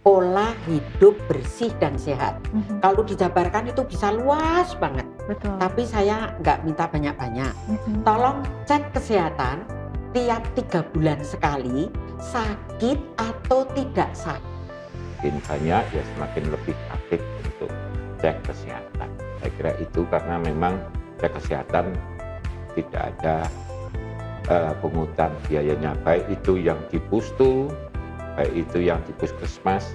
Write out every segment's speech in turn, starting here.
pola hidup bersih dan sehat. Mhm. Kalau dijabarkan itu bisa luas banget, Betul. tapi saya nggak minta banyak-banyak. Mhm. Tolong cek kesehatan tiap 3 bulan sekali, sakit atau tidak sakit. Semakin banyak ya semakin lebih aktif untuk cek kesehatan. Saya kira itu karena memang cek kesehatan tidak ada pungutan biayanya, baik itu yang di pustu, baik itu yang di puskesmas.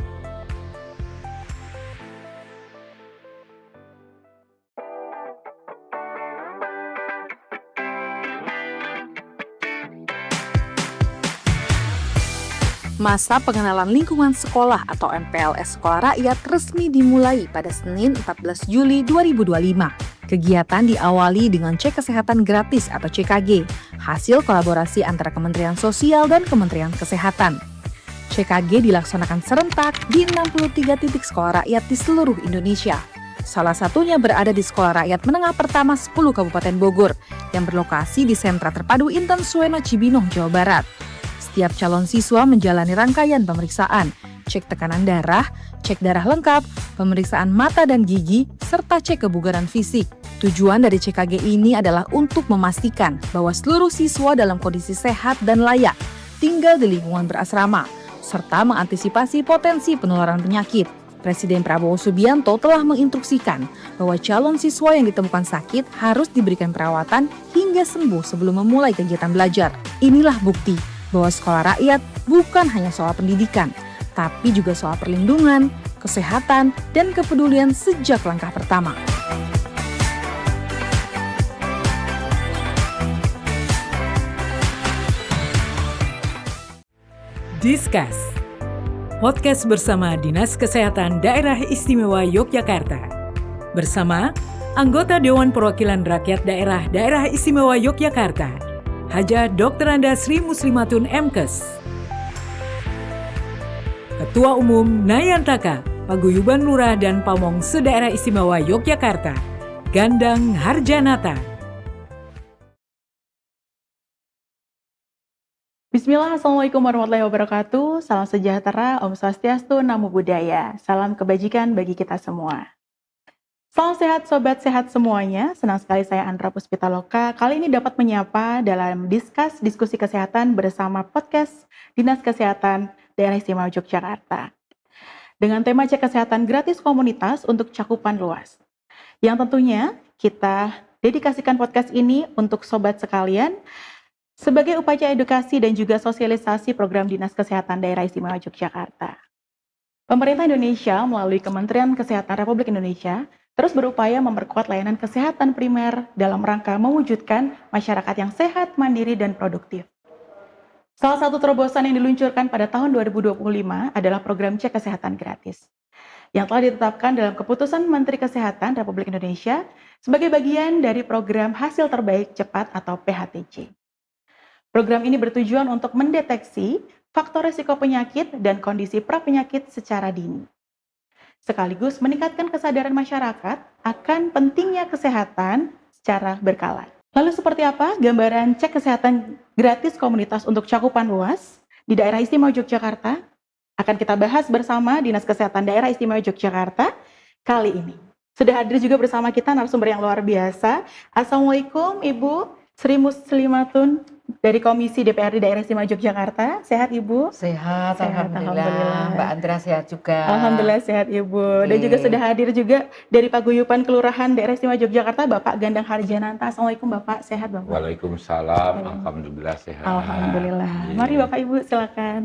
Masa pengenalan lingkungan sekolah atau MPLS Sekolah Rakyat resmi dimulai pada Senin 14 Juli 2025. Kegiatan diawali dengan cek kesehatan gratis atau CKG, hasil kolaborasi antara Kementerian Sosial dan Kementerian Kesehatan. CKG dilaksanakan serentak di 63 titik sekolah rakyat di seluruh Indonesia. Salah satunya berada di Sekolah Rakyat Menengah Pertama 10 Kabupaten Bogor yang berlokasi di Sentra Terpadu Inten Sueno Cibinong, Jawa Barat. Setiap calon siswa menjalani rangkaian pemeriksaan, cek tekanan darah, cek darah lengkap, pemeriksaan mata dan gigi, serta cek kebugaran fisik. Tujuan dari CKG ini adalah untuk memastikan bahwa seluruh siswa dalam kondisi sehat dan layak tinggal di lingkungan berasrama, serta mengantisipasi potensi penularan penyakit. Presiden Prabowo Subianto telah menginstruksikan bahwa calon siswa yang ditemukan sakit harus diberikan perawatan hingga sembuh sebelum memulai kegiatan belajar. Inilah bukti bahwa sekolah rakyat bukan hanya soal pendidikan, tapi juga soal perlindungan, kesehatan, dan kepedulian sejak langkah pertama. Discuss, podcast bersama Dinas Kesehatan Daerah Istimewa Yogyakarta. Bersama anggota Dewan Perwakilan Rakyat Daerah Istimewa Yogyakarta, Haja Dr. Anda Sri Muslimatun Mkes. Ketua Umum Nayantaka, Paguyuban Lurah dan Pamong se-Daerah Istimewa Yogyakarta, Gandang Harjanata. Bismillah, Assalamualaikum warahmatullahi wabarakatuh. Salam sejahtera, Om Swastiastu, Namo Buddhaya. Salam kebajikan bagi kita semua. Salam sehat Sobat Sehat semuanya. Senang sekali saya Andra Puspitaloka kali ini dapat menyapa dalam diskusi kesehatan bersama podcast Dinas Kesehatan Daerah Istimewa Yogyakarta. Dengan tema cek kesehatan gratis komunitas untuk cakupan luas. Yang tentunya kita dedikasikan podcast ini untuk sobat sekalian sebagai upaya edukasi dan juga sosialisasi program Dinas Kesehatan Daerah Istimewa Yogyakarta. Pemerintah Indonesia melalui Kementerian Kesehatan Republik Indonesia terus berupaya memperkuat layanan kesehatan primer dalam rangka mewujudkan masyarakat yang sehat, mandiri, dan produktif. Salah satu terobosan yang diluncurkan pada tahun 2025 adalah program cek kesehatan gratis, yang telah ditetapkan dalam Keputusan Menteri Kesehatan Republik Indonesia sebagai bagian dari program Hasil Terbaik Cepat atau PHTC. Program ini bertujuan untuk mendeteksi faktor risiko penyakit dan kondisi prapenyakit secara dini, sekaligus meningkatkan kesadaran masyarakat akan pentingnya kesehatan secara berkala. Lalu seperti apa gambaran cek kesehatan gratis komunitas untuk cakupan luas di Daerah Istimewa Yogyakarta? Akan kita bahas bersama Dinas Kesehatan Daerah Istimewa Yogyakarta kali ini. Sudah hadir juga bersama kita narasumber yang luar biasa. Assalamualaikum Ibu Sri Muslimatun dari Komisi DPRD Daerah Istimewa Yogyakarta. Sehat Ibu? Sehat, Sehat, alhamdulillah. alhamdulillah. Mbak Andra sehat juga. Alhamdulillah sehat Ibu. Dan juga sudah hadir juga dari Paguyuban Kelurahan Daerah Istimewa Yogyakarta Bapak Gandang Harjananta. Assalamualaikum Bapak, sehat Bapak? Waalaikumsalam, alhamdulillah sehat. Alhamdulillah. Mari Bapak Ibu silakan.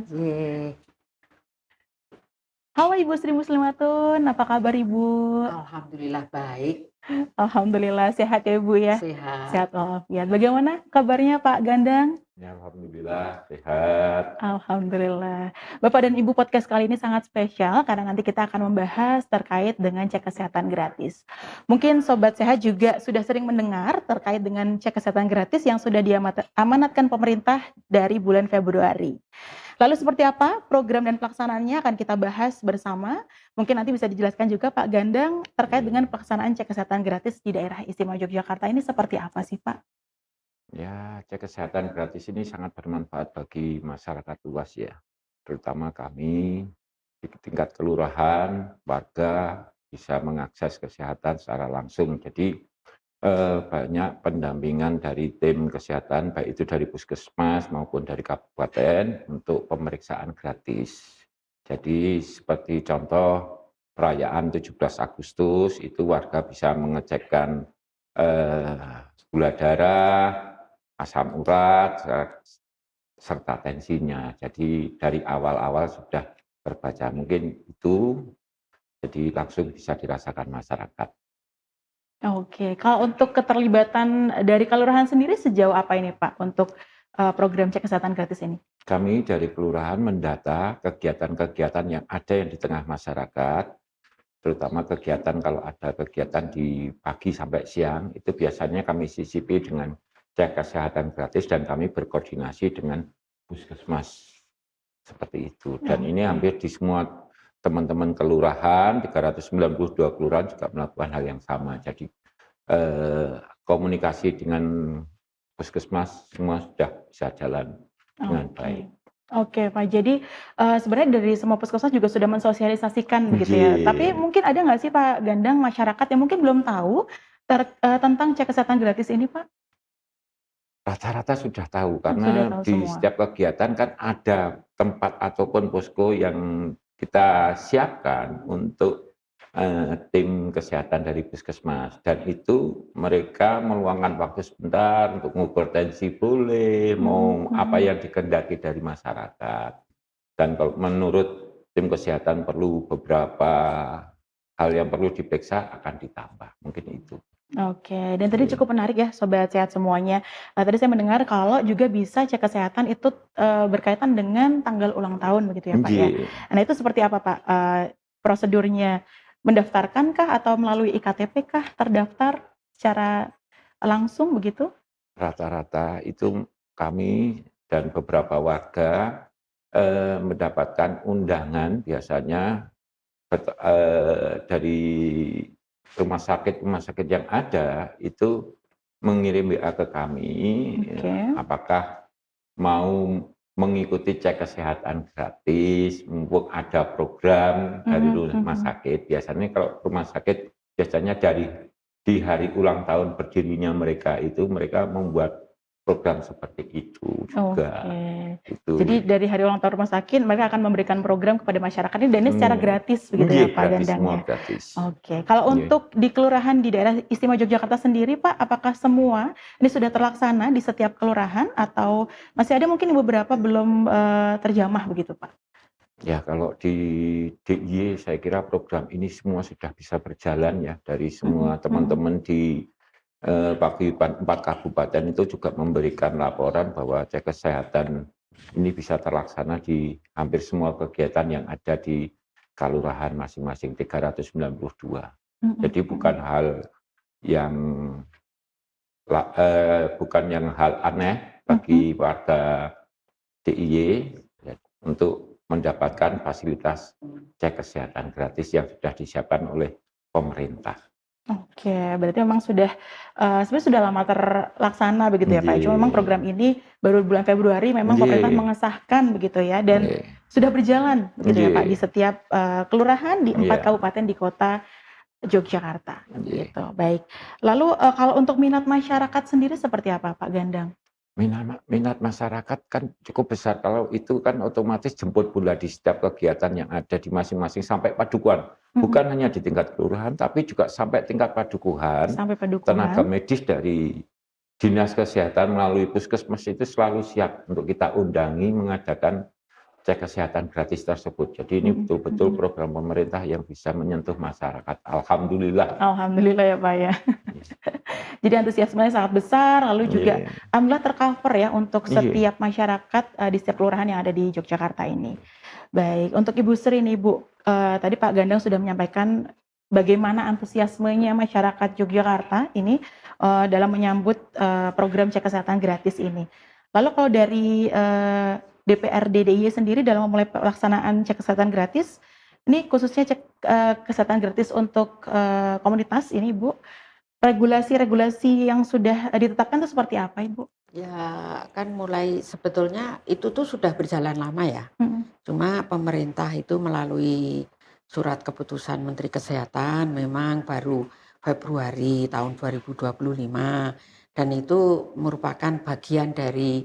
Halo Ibu Sri Muslimatun, apa kabar Ibu? Alhamdulillah baik, Alhamdulillah sehat ya Ibu ya. sehat. Sehat walafiat. Bagaimana kabarnya Pak Gandang? Ya, alhamdulillah sehat. Alhamdulillah. Bapak dan Ibu, podcast kali ini sangat spesial karena nanti kita akan membahas terkait dengan cek kesehatan gratis. Mungkin Sobat Sehat juga sudah sering mendengar terkait dengan cek kesehatan gratis yang sudah diamanatkan pemerintah dari bulan Februari. Lalu seperti apa program dan pelaksanaannya akan kita bahas bersama. Mungkin nanti bisa dijelaskan juga Pak Gandang terkait dengan pelaksanaan cek kesehatan gratis di Daerah Istimewa Yogyakarta ini seperti apa sih Pak? Ya, cek kesehatan gratis ini sangat bermanfaat bagi masyarakat luas ya, terutama kami di tingkat kelurahan, warga bisa mengakses kesehatan secara langsung. Jadi banyak pendampingan dari tim kesehatan, baik itu dari puskesmas maupun dari kabupaten untuk pemeriksaan gratis. Jadi seperti contoh perayaan 17 Agustus itu warga bisa mengecekkan gula darah, asam urat, serta tensinya. Jadi dari awal-awal sudah terbaca. Mungkin itu jadi langsung bisa dirasakan masyarakat. Oke, kalau untuk keterlibatan dari kelurahan sendiri sejauh apa ini Pak untuk program cek kesehatan gratis ini? Kami dari kelurahan mendata kegiatan-kegiatan yang ada yang di tengah masyarakat, terutama kegiatan kalau ada kegiatan di pagi sampai siang, itu biasanya kami sisipi dengan cek kesehatan gratis dan kami berkoordinasi dengan puskesmas seperti itu. Dan ini hampir di semua teman-teman kelurahan, 392 kelurahan juga melakukan hal yang sama. Jadi komunikasi dengan puskesmas semua sudah bisa jalan dengan baik. Oke Pak, jadi sebenarnya dari semua puskesmas juga sudah mensosialisasikan begitu ya. Tapi mungkin ada nggak sih Pak Gandang masyarakat yang mungkin belum tahu tentang cek kesehatan gratis ini Pak? Rata-rata sudah tahu karena di setiap kegiatan kan ada tempat ataupun posko yang kita siapkan untuk tim kesehatan dari puskesmas, dan itu mereka meluangkan waktu sebentar untuk mengukur tensi boleh, mau apa yang dikehendaki dari masyarakat. Dan kalau menurut tim kesehatan perlu beberapa hal yang perlu diperiksa akan ditambah, mungkin itu. Oke, dan tadi cukup menarik ya Sobat Sehat semuanya. Tadi saya mendengar kalau juga bisa cek kesehatan itu berkaitan dengan tanggal ulang tahun begitu ya Pak ya. Nah itu seperti apa Pak prosedurnya? Mendaftarkan kah atau melalui IKTP kah terdaftar secara langsung begitu? Rata-rata itu kami dan beberapa warga mendapatkan undangan biasanya dari rumah sakit yang ada itu mengirim WA ke kami, apakah mau mengikuti cek kesehatan gratis, mumpung ada program dari rumah sakit. Biasanya kalau rumah sakit biasanya di hari ulang tahun berdirinya mereka itu mereka membuat program seperti itu juga. Itu. Jadi dari hari ulang tahun rumah sakit mereka akan memberikan program kepada masyarakat ini dan ini secara gratis begitu ya Pak Gandangnya. Gratis. Oke, kalau untuk di kelurahan di daerah istimewa Yogyakarta sendiri Pak, apakah semua ini sudah terlaksana di setiap kelurahan atau masih ada mungkin beberapa belum terjamah begitu Pak? Ya kalau di DIY saya kira program ini semua sudah bisa berjalan ya dari semua teman-teman di paguyuban 4 kabupaten itu juga memberikan laporan bahwa cek kesehatan ini bisa terlaksana di hampir semua kegiatan yang ada di kelurahan masing-masing 392. Jadi bukan hal yang aneh bagi warga DIY untuk mendapatkan fasilitas cek kesehatan gratis yang sudah disiapkan oleh pemerintah. Oke, berarti memang sudah sebenarnya sudah lama terlaksana begitu ya Pak. Cuma memang program ini baru bulan Februari memang pemerintah mengesahkan begitu ya dan sudah berjalan begitu ya Pak di setiap kelurahan di 4 kabupaten di kota Yogyakarta gitu. Baik. Lalu kalau untuk minat masyarakat sendiri seperti apa Pak Gandang? Minat masyarakat kan cukup besar. Kalau itu kan otomatis jemput bola di setiap kegiatan yang ada di masing-masing sampai padukuhan. Bukan hanya di tingkat kelurahan, tapi juga sampai tingkat padukuhan. Tenaga medis dari Dinas Kesehatan melalui puskesmas itu selalu siap untuk kita undangi mengadakan cek kesehatan gratis tersebut. Jadi ini betul-betul program pemerintah yang bisa menyentuh masyarakat. Alhamdulillah. Alhamdulillah ya Pak ya. Jadi antusiasmenya sangat besar, lalu juga alhamdulillah tercover ya untuk setiap masyarakat di setiap kelurahan yang ada di Yogyakarta ini. Baik, untuk Ibu Sri nih Bu, tadi Pak Gandang sudah menyampaikan bagaimana antusiasmenya masyarakat Yogyakarta ini dalam menyambut program cek kesehatan gratis ini. Lalu kalau dari DPRD DIY sendiri dalam memulai pelaksanaan cek kesehatan gratis, ini khususnya cek kesehatan gratis untuk komunitas ini Bu, regulasi-regulasi yang sudah ditetapkan itu seperti apa Ibu? Ya kan mulai sebetulnya itu tuh sudah berjalan lama ya. Mhm. Cuma pemerintah itu melalui surat keputusan Menteri Kesehatan memang baru Februari tahun 2025 dan itu merupakan bagian dari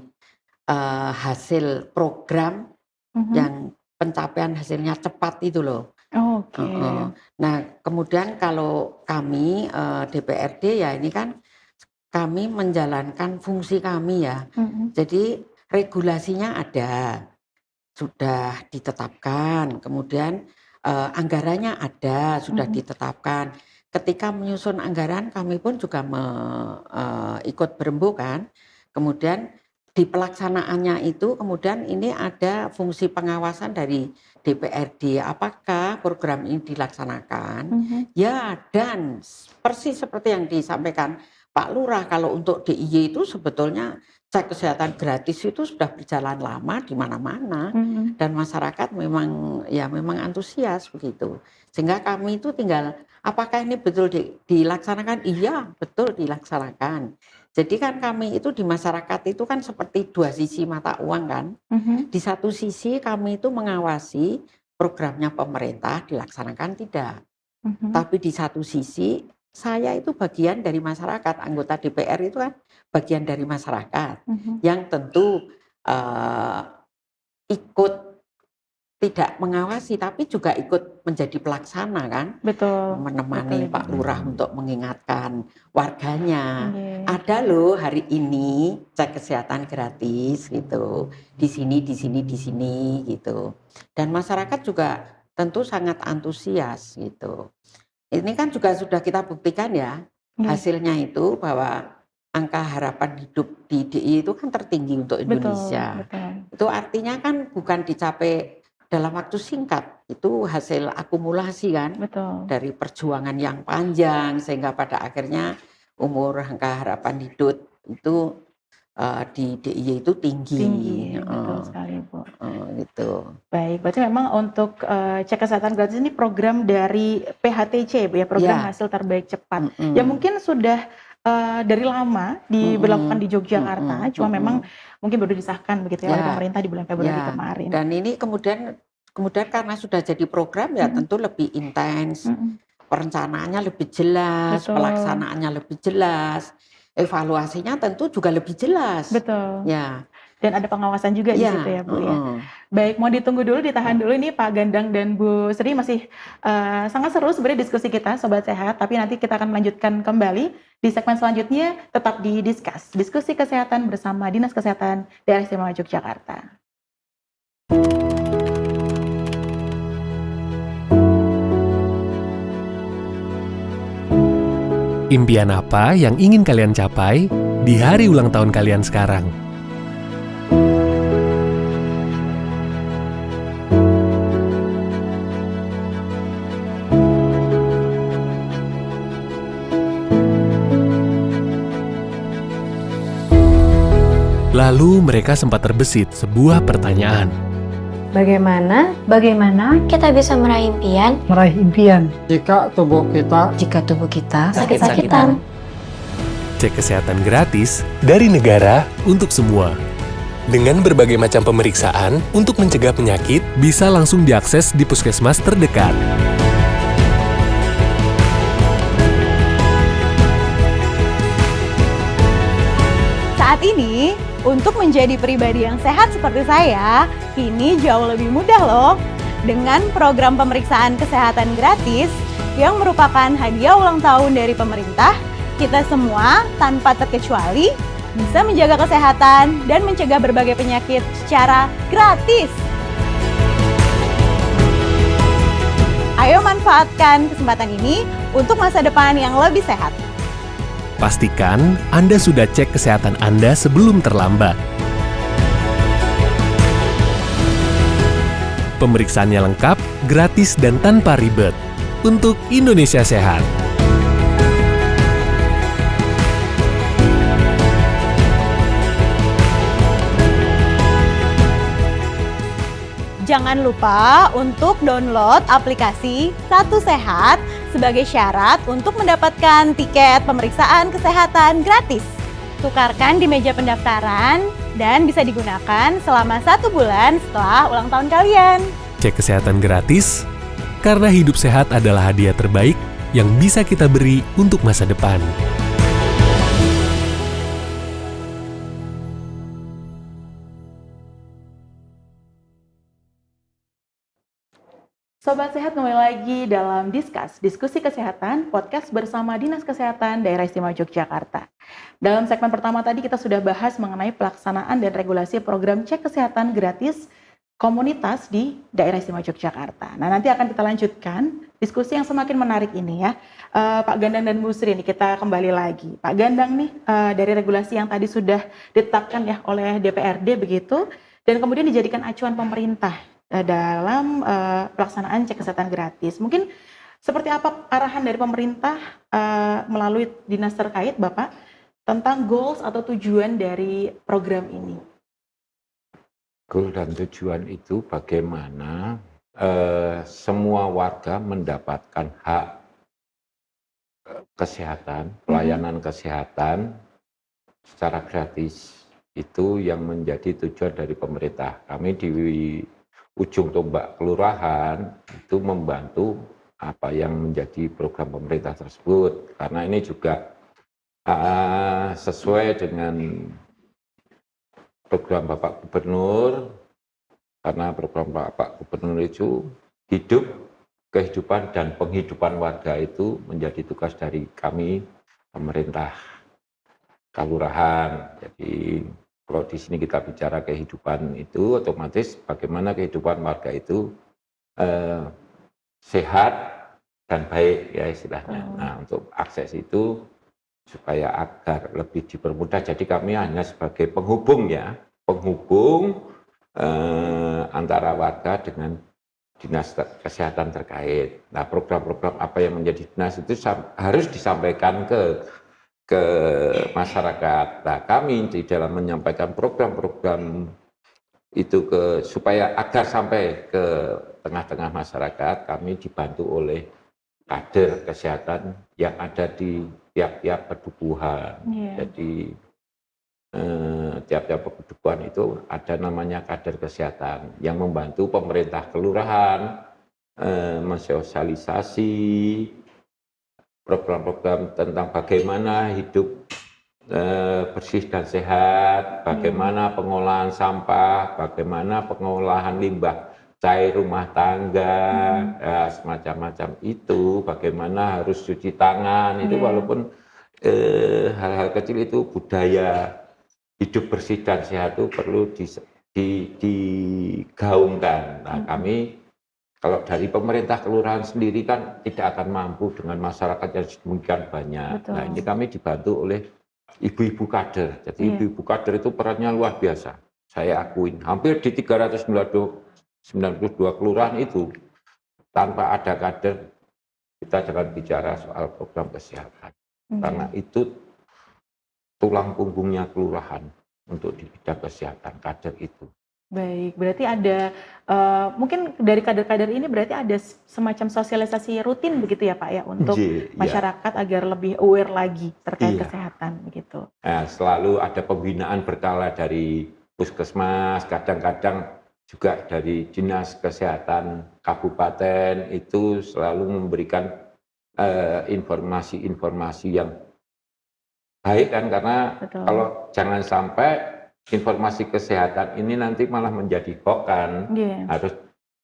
hasil program Mhm. yang pencapaian hasilnya cepat itu loh. Oke. Heeh. Nah, kemudian kalau kami DPRD ya ini kan kami menjalankan fungsi kami ya. Mhm. Jadi regulasinya ada, sudah ditetapkan, kemudian anggarannya ada, sudah Mhm. ditetapkan. Ketika menyusun anggaran kami pun juga ikut berembuk kan. Kemudian di pelaksanaannya itu kemudian ini ada fungsi pengawasan dari DPRD, apakah program ini dilaksanakan? Mhm. Ya, dan persis seperti yang disampaikan Pak Lurah, kalau untuk DIY itu sebetulnya cek kesehatan gratis itu sudah berjalan lama di mana-mana Mhm. dan masyarakat memang memang antusias begitu. Sehingga kami itu tinggal apakah ini betul dilaksanakan? Iya, betul dilaksanakan. Jadi kan kami itu di masyarakat itu kan seperti dua sisi mata uang kan. Mhm. Di satu sisi kami itu mengawasi programnya pemerintah dilaksanakan tidak. Mhm. Tapi di satu sisi saya itu bagian dari masyarakat, anggota DPR itu kan bagian dari masyarakat Mhm. yang tentu ikut tidak mengawasi tapi juga ikut menjadi pelaksana kan, Betul, betul menemani Ibu. Pak Lurah untuk mengingatkan warganya. Oke. Ada loh hari ini cek kesehatan gratis gitu. Di sini, di sini, di sini gitu. Dan masyarakat juga tentu sangat antusias gitu. Ini kan juga sudah kita buktikan ya, Iya, hasilnya itu bahwa angka harapan hidup di DIY itu kan tertinggi untuk betul, Indonesia. betul. Itu artinya kan bukan dicapai dalam waktu singkat, itu hasil akumulasi kan Betul. dari perjuangan yang panjang sehingga pada akhirnya umur angka harapan hidup itu di DIY itu tinggi. Tinggi, betul sekali Bu. Gitu. Baik, berarti memang untuk cek kesehatan gratis ini program dari PHTC Bu ya, program Ya. hasil terbaik cepat. Mm-mm. Ya mungkin sudah dari lama diberlakukan di Yogyakarta, cuma memang mungkin baru disahkan begitu ya oleh Ya. pemerintah di bulan Februari Ya. kemarin. Dan ini kemudian karena sudah jadi program ya tentu lebih intens, Mhm. perencanaannya lebih jelas, Betul. pelaksanaannya lebih jelas, evaluasinya tentu juga lebih jelas. Betul. Ya. Dan ada pengawasan juga di Ya. situ ya Bu ya. Baik, mau ditunggu dulu, ditahan dulu ini Pak Gandang dan Bu Sri masih sangat seru sebenarnya diskusi kita Sobat Sehat, tapi nanti kita akan melanjutkan kembali di segmen selanjutnya, tetap di Discuss, diskusi kesehatan bersama Dinas Kesehatan Daerah Istimewa Yogyakarta. Impian apa yang ingin kalian capai di hari ulang tahun kalian sekarang? Lalu mereka sempat terbesit sebuah pertanyaan. Bagaimana kita bisa meraih impian jika tubuh kita sakit-sakitan? Cek kesehatan gratis dari negara untuk semua. Dengan berbagai macam pemeriksaan untuk mencegah penyakit, bisa langsung diakses di puskesmas terdekat. Saat ini, untuk menjadi pribadi yang sehat seperti saya, ini jauh lebih mudah loh. Dengan program pemeriksaan kesehatan gratis yang merupakan hadiah ulang tahun dari pemerintah, kita semua tanpa terkecuali bisa menjaga kesehatan dan mencegah berbagai penyakit secara gratis. Ayo manfaatkan kesempatan ini untuk masa depan yang lebih sehat. Pastikan Anda sudah cek kesehatan Anda sebelum terlambat. Pemeriksaannya lengkap, gratis, dan tanpa ribet. Untuk Indonesia Sehat. Jangan lupa untuk download aplikasi Satu Sehat sebagai syarat untuk mendapatkan tiket pemeriksaan kesehatan gratis. ditukarkan di meja pendaftaran dan bisa digunakan selama 1 bulan setelah ulang tahun kalian. Cek kesehatan gratis, karena hidup sehat adalah hadiah terbaik yang bisa kita beri untuk masa depan. Sobat Sehat, kembali lagi dalam Diskusi Kesehatan, podcast bersama Dinas Kesehatan Daerah Istimewa Yogyakarta. Dalam segmen pertama tadi kita sudah bahas mengenai pelaksanaan dan regulasi program cek kesehatan gratis komunitas di Daerah Istimewa Yogyakarta. Nah, nanti akan kita lanjutkan diskusi yang semakin menarik ini ya. Pak Gandang dan Bu Sri, ini kita kembali lagi. Pak Gandang nih, dari regulasi yang tadi sudah ditetapkan ya oleh DPRD begitu, dan kemudian dijadikan acuan pemerintah dalam pelaksanaan cek kesehatan gratis. Mungkin seperti apa arahan dari pemerintah melalui dinas terkait, Bapak, tentang goals atau tujuan dari program ini? Goal dan tujuan itu bagaimana semua warga mendapatkan hak kesehatan, pelayanan kesehatan secara gratis. Itu yang menjadi tujuan dari pemerintah. Kami di ujung tombak kelurahan itu membantu apa yang menjadi program pemerintah tersebut, karena ini juga sesuai dengan program Bapak Gubernur, karena program Bapak Gubernur itu kehidupan dan penghidupan warga itu menjadi tugas dari kami pemerintah kelurahan. Jadi kalau di sini kita bicara kehidupan itu, otomatis bagaimana kehidupan warga itu sehat dan baik ya istilahnya. Nah, untuk akses itu supaya agar lebih dipermudah. Jadi kami hanya sebagai penghubung ya, penghubung antara warga dengan dinas kesehatan terkait. Nah, program-program apa yang menjadi dinas itu harus disampaikan ke masyarakat. Nah, kami di dalam menyampaikan program-program itu supaya agar sampai ke tengah-tengah masyarakat, kami dibantu oleh kader kesehatan yang ada di tiap-tiap pedukuhan. Jadi tiap-tiap pedukuhan itu ada namanya kader kesehatan yang membantu pemerintah kelurahan mensosialisasi program-program tentang bagaimana hidup bersih dan sehat, bagaimana pengolahan sampah, bagaimana pengolahan limbah cair rumah tangga, ya, semacam-macam itu, bagaimana harus cuci tangan, itu walaupun hal-hal kecil itu budaya hidup bersih dan sehat itu perlu digaungkan. Nah, kami kalau dari pemerintah kelurahan sendiri kan tidak akan mampu dengan masyarakat yang sedemikian banyak. Betul. Nah, ini kami dibantu oleh ibu-ibu kader. Jadi ibu-ibu kader itu perannya luar biasa. Saya akuin. Hampir di 392 kelurahan itu tanpa ada kader kita jangan bicara soal program kesehatan. Karena itu tulang punggungnya kelurahan untuk di bidang kesehatan, kader itu. Baik, berarti ada mungkin dari kader-kader ini berarti ada semacam sosialisasi rutin begitu ya Pak ya untuk masyarakat agar lebih aware lagi terkait kesehatan begitu. Nah, selalu ada pembinaan berkala dari puskesmas, kadang-kadang juga dari dinas kesehatan kabupaten itu selalu memberikan informasi-informasi yang baik kan, karena kalau jangan sampai informasi kesehatan ini nanti malah menjadi hoax kan, harus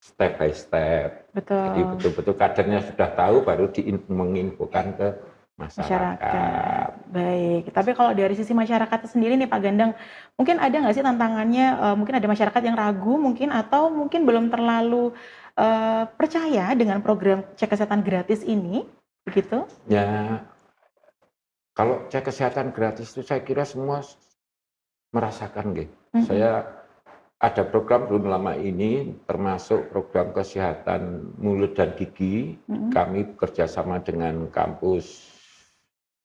step by step. Jadi betul-betul kadernya sudah tahu baru menginfokan ke masyarakat. Baik, tapi kalau dari sisi masyarakat sendiri nih Pak Gandang, mungkin ada nggak sih tantangannya, mungkin ada masyarakat yang ragu mungkin atau mungkin belum terlalu percaya dengan program cek kesehatan gratis ini, begitu? Ya, kalau cek kesehatan gratis itu saya kira semua merasakan gitu. Saya ada program belum lama ini termasuk program kesehatan mulut dan gigi. Kami bekerja sama dengan kampus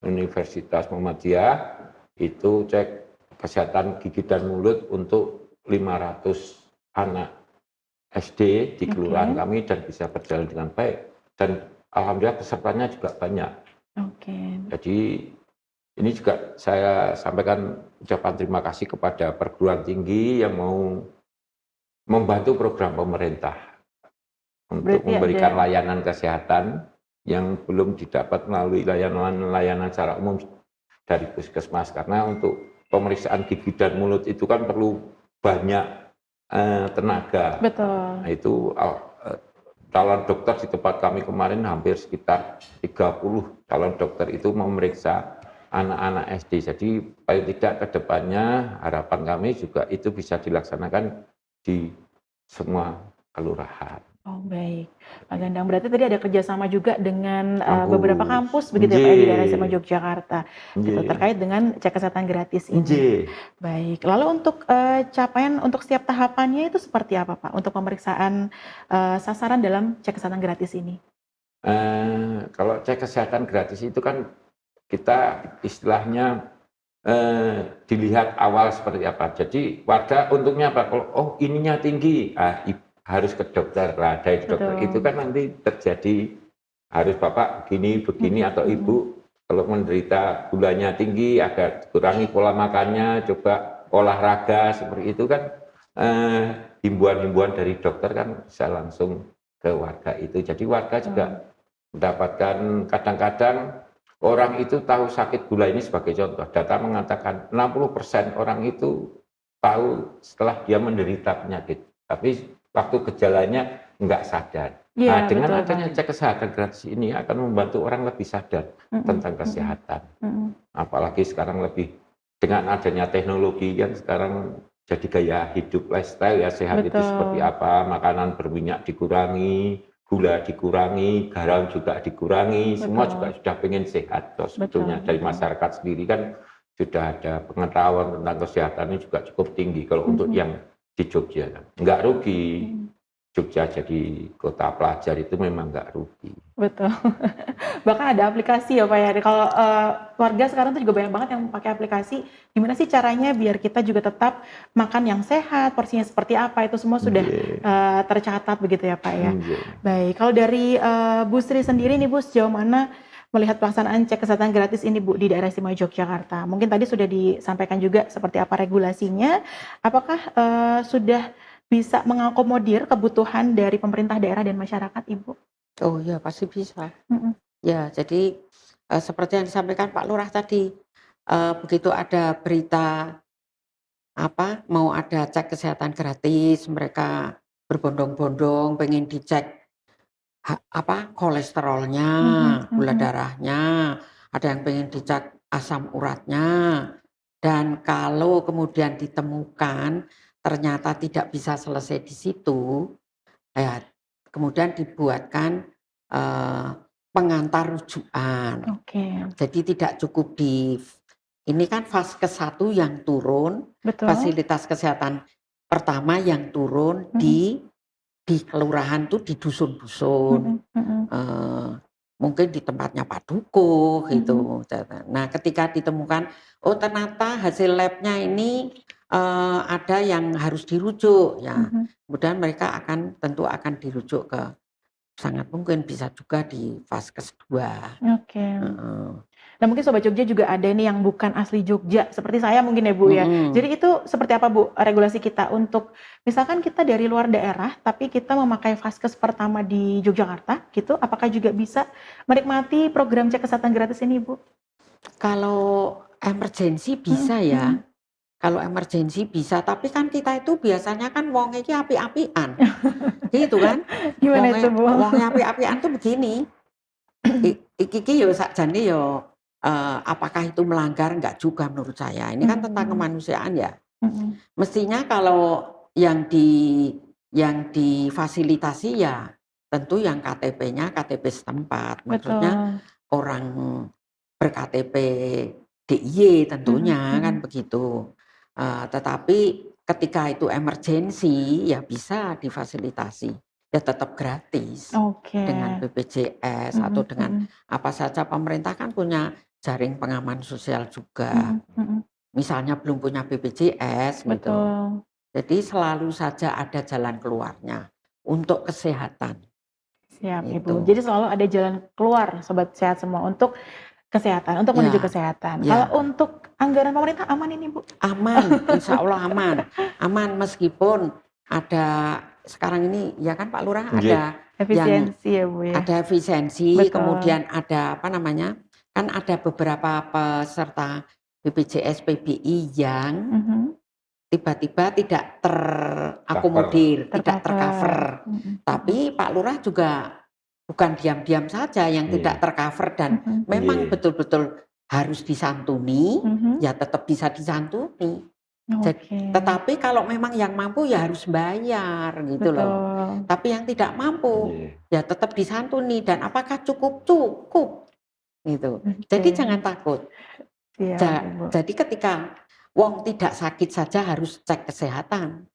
Universitas Muhammadiyah itu cek kesehatan gigi dan mulut untuk 500 anak SD di kelurahan kami dan bisa berjalan dengan baik dan alhamdulillah pesertanya juga banyak. Jadi ini juga saya sampaikan ucapan terima kasih kepada perguruan tinggi yang mau membantu program pemerintah untuk Berarti memberikan ada layanan kesehatan yang belum didapat melalui layanan secara umum dari puskesmas. Karena untuk pemeriksaan gigi dan mulut itu kan perlu banyak tenaga. betul. Nah, itu calon dokter di tempat kami kemarin hampir sekitar 30 calon dokter itu memeriksa anak-anak SD. Jadi paling tidak ke depannya harapan kami juga itu bisa dilaksanakan di semua kelurahan. Oh baik, Pak Gandang. Berarti tadi ada kerjasama juga dengan Kampus. beberapa kampus begitu ya Pak ya, di daerah Nggih. istimewa Yogyakarta. Gitu, Nggih. terkait dengan cek kesehatan gratis ini. Nggih. Baik, lalu untuk capaian untuk setiap tahapannya itu seperti apa Pak? Untuk pemeriksaan sasaran dalam cek kesehatan gratis ini? Kalau cek kesehatan gratis itu kan kita istilahnya dilihat awal seperti apa. Jadi warga untungnya apa? Kalau ininya tinggi, harus ke dokter. Lah dari dokter Betul. itu kan nanti terjadi harus bapak begini atau ibu kalau menderita gulanya tinggi agar kurangi pola makannya, coba olahraga seperti itu kan himbauan-himbauan dari dokter kan bisa langsung ke warga itu. Jadi warga juga mendapatkan kadang-kadang orang itu tahu sakit gula ini sebagai contoh. Data mengatakan 60% orang itu tahu setelah dia menderita penyakit. Tapi waktu gejalanya nggak sadar. Iya, Nah, dengan betul, adanya Pak. cek kesehatan gratis ini akan membantu orang lebih sadar tentang kesehatan. Apalagi sekarang lebih dengan adanya teknologi kan sekarang jadi gaya hidup lifestyle ya sehat itu Betul. seperti apa, makanan berminyak dikurangi, gula dikurangi, garam juga dikurangi, semua Betul. juga sudah pengen sehat. Toh sebetulnya Betul, dari betul. masyarakat sendiri kan sudah ada pengetahuan tentang kesehatannya juga cukup tinggi. Kalau untuk yang di Jogja kan nggak rugi. Jogja jadi kota pelajar itu memang nggak rugi. Betul. Bahkan ada aplikasi ya Pak ya. Kalau warga sekarang tuh juga banyak banget yang pakai aplikasi. Gimana sih caranya biar kita juga tetap makan yang sehat, porsinya seperti apa, itu semua sudah tercatat begitu ya Pak ya. Baik, kalau dari Bu Sri sendiri nih Bu, sejauh mana melihat pelaksanaan cek kesehatan gratis ini Bu di daerah istimewa Yogyakarta? Mungkin tadi sudah disampaikan juga seperti apa regulasinya. Apakah sudah bisa mengakomodir kebutuhan dari pemerintah daerah dan masyarakat, Ibu? Oh ya pasti bisa. Ya jadi seperti yang disampaikan Pak Lurah tadi, begitu ada berita mau ada cek kesehatan gratis, mereka berbondong-bondong pengen dicek kolesterolnya, gula darahnya, ada yang pengen dicek asam uratnya, dan kalau kemudian ditemukan ternyata tidak bisa selesai di situ, ya kemudian dibuatkan pengantar rujukan. Oke, Jadi tidak cukup ini kan Vaskes 1 yang turun, betul. fasilitas kesehatan pertama yang turun di kelurahan tuh di dusun-dusun, mungkin di tempatnya Pak Dukuh gitu. Nah ketika ditemukan, ternyata hasil labnya ini ada yang harus dirujuk ya. Kemudian mereka tentu akan dirujuk ke, sangat mungkin bisa juga di Vaskes 2. Oke. Nah mungkin Sobat Jogja juga ada nih yang bukan asli Jogja, seperti saya mungkin ya Bu ya. Jadi itu seperti apa Bu regulasi kita untuk, misalkan kita dari luar daerah tapi kita memakai Vaskes pertama di Yogyakarta gitu, apakah juga bisa menikmati program cek kesehatan gratis ini Bu? Kalau emergensi bisa ya. Kalau emergensi bisa, tapi kan kita itu biasanya kan wong iki api-apian. Gitu kan? Gimana itu Bu? Wong api-apian tuh begini. Iki yo sakjane yo apakah itu melanggar? Enggak juga menurut saya. Ini kan tentang kemanusiaan ya. Mestinya kalau yang difasilitasi ya tentu yang KTP-nya KTP setempat. Maksudnya orang ber-KTP DIY tentunya kan begitu. Tetapi ketika itu emergensi ya bisa difasilitasi. Ya tetap gratis. Dengan BPJS atau dengan apa saja. Pemerintah kan punya jaring pengaman sosial juga. Misalnya belum punya BPJS gitu. Jadi selalu saja ada jalan keluarnya untuk kesehatan. Siap Gitu. Ibu. Jadi selalu ada jalan keluar Sobat Sehat semua untuk Kesehatan, untuk Ya, menuju kesehatan. ya. Kalau untuk anggaran pemerintah aman ini, Bu? Aman, insya Allah aman. Aman meskipun ada sekarang ini ya kan Pak Lurah Nggih. ada yang Efisiensi ya, Bu ya? ada efisiensi, Betul. kemudian ada apa namanya, kan ada beberapa peserta BPJS PBI yang Mhm. tiba-tiba tidak terakomodir, tidak tercover. Mhm. Tapi Pak Lurah juga bukan diam-diam saja yang Iya. tidak tercover dan Mhm. memang Iya. betul-betul harus disantuni, Mhm. ya tetap bisa disantuni. Oke. Tetapi kalau memang yang mampu ya harus bayar gitu loh. Betul. Tapi yang tidak mampu Iya. ya tetap disantuni dan apakah cukup cukup gitu. Jadi Oke. jangan takut. Siap, Ibu. Jadi ketika wong tidak sakit saja harus cek kesehatan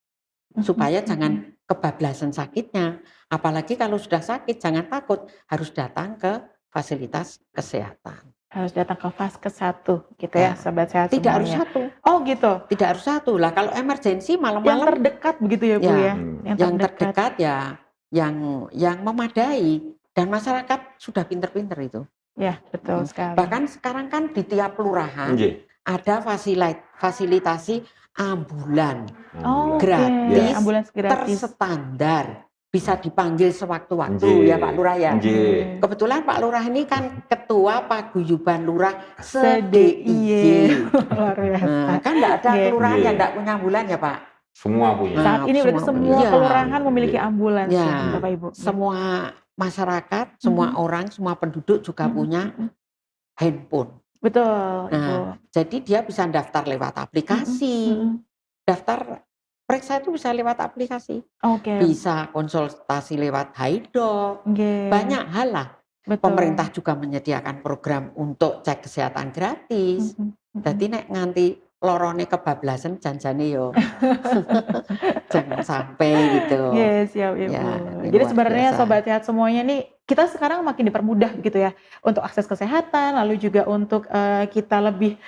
supaya Mhm. jangan kebablasan sakitnya. Apalagi kalau sudah sakit jangan takut, harus datang ke fasilitas kesehatan. Harus datang ke Vaskes 1 gitu ya, Ya. sobat sehat Tidak harus semuanya. satu, Oh gitu. tidak harus satu lah. Kalau emergensi Yang malam-malam terdekat begitu ya, Bu Ya. ya? yang terdekat ya yang memadai dan masyarakat sudah pinter-pinter itu. Ya, betul sekali. Bahkan sekarang kan di tiap kelurahan Nggih. ada fasilitasi ambulan Oh, oke. gratis, Ambulans gratis. terstandar, bisa dipanggil sewaktu-waktu Nggih. ya Pak Lurah ya. Nggih. Kebetulan Pak Lurah ini kan ketua paguyuban lurah Se-DIY. se-DIY. Luar biasa. Nah, kan enggak ada Nggih. kelurahan yang Nggih. enggak punya ambulan ya Pak. Semua punya. Nah, Saat ini berarti semua semua punya. kelurahan memiliki Iya. ambulans Ya. ya, Bapak Ibu. Semua masyarakat, semua orang, semua penduduk juga Mhm. punya handphone. Betul, Ibu. Nah, jadi dia bisa daftar lewat aplikasi. Mhm. Daftar periksa itu bisa lewat aplikasi. Oke. Bisa konsultasi lewat Haidoc. Nggih. Banyak hal lah. Betul. Pemerintah juga menyediakan program untuk cek kesehatan gratis. Mhm. Mhm. Jadi nek nganti lorone kebablasan janjane yo. Jangan sampai gitu. Yes, siap Ibu. Ya, ini Jadi luar sebenarnya biasa. sobat sehat semuanya nih, kita sekarang makin dipermudah gitu ya untuk akses kesehatan, lalu juga untuk kita lebih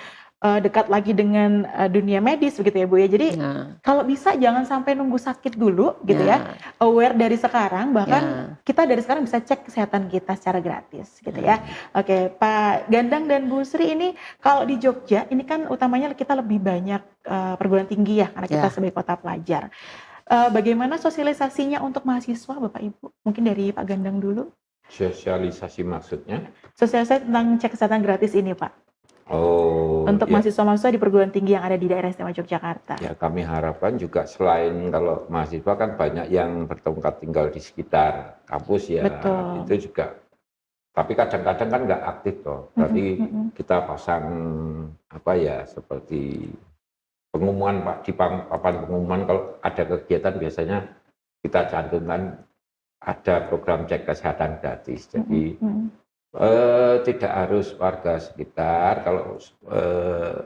dekat lagi dengan dunia medis begitu ya Bu ya. Jadi Nah, kalau bisa jangan sampai nunggu sakit dulu gitu ya. Aware dari sekarang, bahkan kita dari sekarang bisa cek kesehatan kita secara gratis gitu ya. Oke, Pak Gandang dan Bu Sri, ini kalau di Jogja ini kan utamanya kita lebih banyak perguruan tinggi ya karena kita Ya. sebagai kota pelajar. Bagaimana sosialisasinya untuk mahasiswa Bapak Ibu? Mungkin dari Pak Gandang dulu. Sosialisasi maksudnya? Sosialisasi tentang cek kesehatan gratis ini Pak. Oh, Untuk ya. mahasiswa-mahasiswa di perguruan tinggi yang ada di daerah istimewa Yogyakarta. Ya, kami harapkan juga selain kalau mahasiswa kan banyak yang bertempat tinggal di sekitar kampus ya. Betul. Itu juga. Tapi kadang-kadang kan nggak aktif toh. Berarti kita pasang apa ya, seperti pengumuman Pak, di papan pengumuman kalau ada kegiatan biasanya kita cantumkan ada program cek kesehatan gratis. Jadi tidak harus warga sekitar, kalau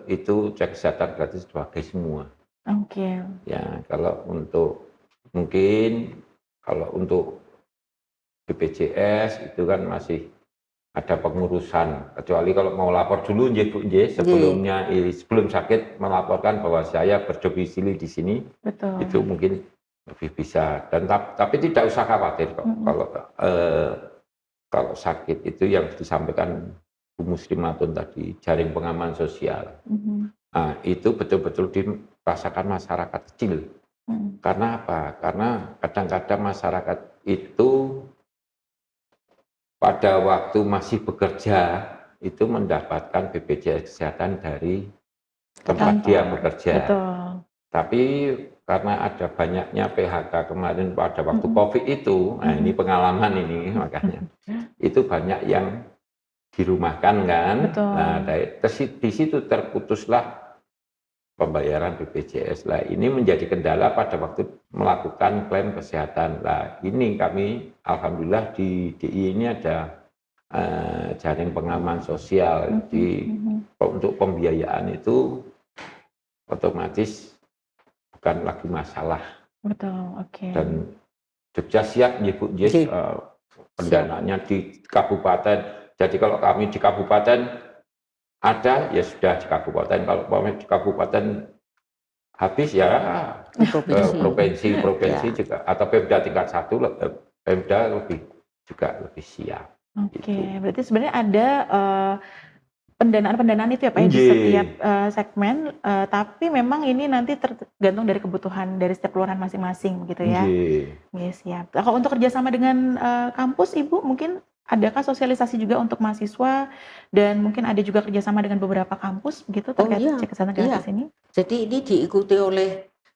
itu cek kesehatan gratis bagi semua. Oke. Ya, kalau untuk mungkin kalau untuk BPJS itu kan masih ada pengurusan, kecuali kalau mau lapor dulu nggih Bu nggih, sebelumnya sebelum sakit melaporkan bahwa saya berdomisili di sini. Betul. Itu mungkin lebih bisa, dan tapi tidak usah khawatir kok kalau sakit itu yang disampaikan Bu Muslimatun tadi, jaring pengaman sosial. Nah, itu betul-betul dirasakan masyarakat kecil. Karena apa? Karena kadang-kadang masyarakat itu pada waktu masih bekerja itu mendapatkan BPJS Kesehatan dari tempat dia bekerja. Betul. Tapi karena ada banyaknya PHK kemarin pada waktu COVID itu, nah ini pengalaman ini makanya, itu banyak yang dirumahkan kan. Betul. Nah, di situ terputuslah pembayaran BPJS. Lah ini menjadi kendala pada waktu melakukan klaim kesehatan. Lah ini kami alhamdulillah di DI ini ada jaring pengaman sosial. Untuk pembiayaan itu otomatis bukan lagi masalah. Betul, oke. Dan Jogja siap ya Bu, pendanaannya di kabupaten. Jadi kalau kami di kabupaten ada, ya sudah di kabupaten. Kalau di kabupaten habis ya provinsi Ya. juga, atau Pemda tingkat 1, Pemda lebih siap. Oke, Gitu. berarti sebenarnya ada pendanaan itu ya Pak ya, di Nggih. setiap segmen, tapi memang ini nanti tergantung dari kebutuhan dari setiap kelurahan masing-masing gitu ya. Nggih. Oke, siap. Nah, kalau untuk kerjasama dengan kampus, Ibu mungkin adakah sosialisasi juga untuk mahasiswa dan mungkin ada juga kerjasama dengan beberapa kampus begitu Oh terkait iya, cek kesehatan iya. gratis ini? Jadi ini diikuti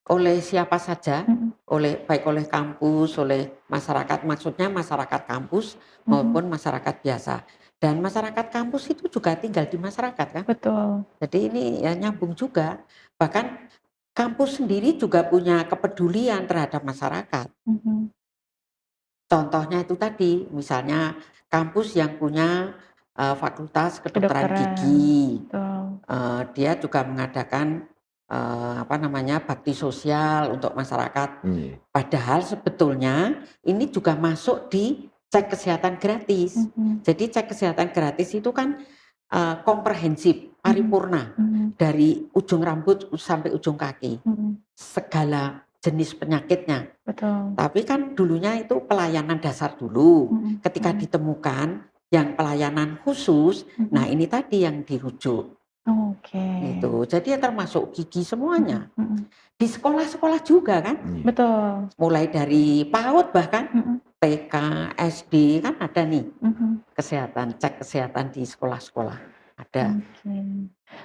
oleh siapa saja, Mhm, baik oleh kampus, oleh masyarakat, maksudnya masyarakat kampus mhm, maupun masyarakat biasa. Dan masyarakat kampus itu juga tinggal di masyarakat kan. betul. Jadi ini ya nyambung juga. Bahkan kampus sendiri juga punya kepedulian terhadap masyarakat. Mhm, Contohnya itu tadi, misalnya kampus yang punya fakultas kedokteran kedokteran, gigi, betul. dia juga mengadakan apa namanya bakti sosial untuk masyarakat. Nggih. Padahal sebetulnya ini juga masuk di cek kesehatan gratis. Mhm, Jadi cek kesehatan gratis itu kan komprehensif, paripurna mhm, dari ujung rambut sampai ujung kaki, mhm, segala jenis penyakitnya. betul. Tapi kan dulunya itu pelayanan dasar dulu. Mhm, Ketika mhm, ditemukan yang pelayanan khusus, mhm. nah ini tadi yang dirujuk Oke. gitu. Jadi ya termasuk gigi semuanya. Mhm, mhm. Di sekolah-sekolah juga kan, Nggih. Betul. mulai dari PAUD bahkan Mhm, TK, SD kan ada nih mhm. cek kesehatan di sekolah-sekolah ada. Oke.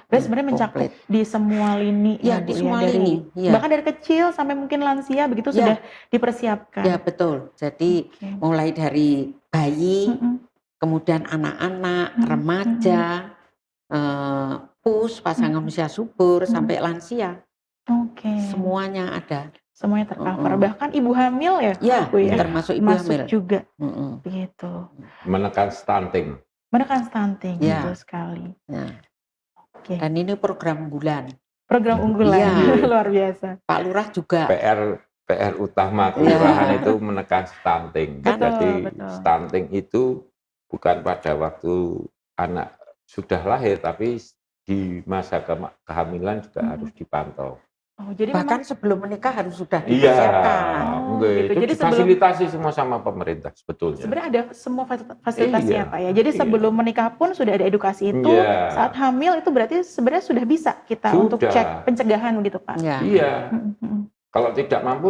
Berarti sebenarnya mencakup Komplit. di semua lini Ya ya di Bu ya, semua dari lini, ya, bahkan dari kecil sampai mungkin lansia begitu Ya. sudah ya dipersiapkan. betul. Jadi Oke. mulai dari bayi, Mhm, kemudian anak-anak, mhm, remaja, pasangan mhm, usia subur mhm. sampai lansia, Oke. semuanya ada. Semuanya tercover. Mm-mm. Bahkan ibu hamil ya, Ya, Bu ya, termasuk ibu masuk hamil. juga Mm-mm. begitu. Menekan stunting. Menekan stunting, Ya. betul sekali. Nah, Oke. dan ini program unggulan. Program unggulan Iya. luar biasa. Pak Lurah juga. PR utama kelurahan itu menekan stunting. Kan? Jadi Betul. stunting itu bukan pada waktu anak sudah lahir, tapi di masa kehamilan juga harus dipantau. Oh, jadi Bahkan memang sebelum menikah harus sudah Iya, dipersiapkan. Oh, nggih. gitu. Itu Jadi sebelum- difasilitasi semua sama pemerintah sebetulnya. sebenarnya ada semua fasilitasnya Iya, Pak ya. Jadi iya. sebelum menikah pun sudah ada edukasi itu. Iya. Saat hamil itu berarti sebenarnya sudah bisa kita untuk Sudah. cek pencegahan gitu Pak. Ya. Iya, Mhm, mhm. kalau tidak mampu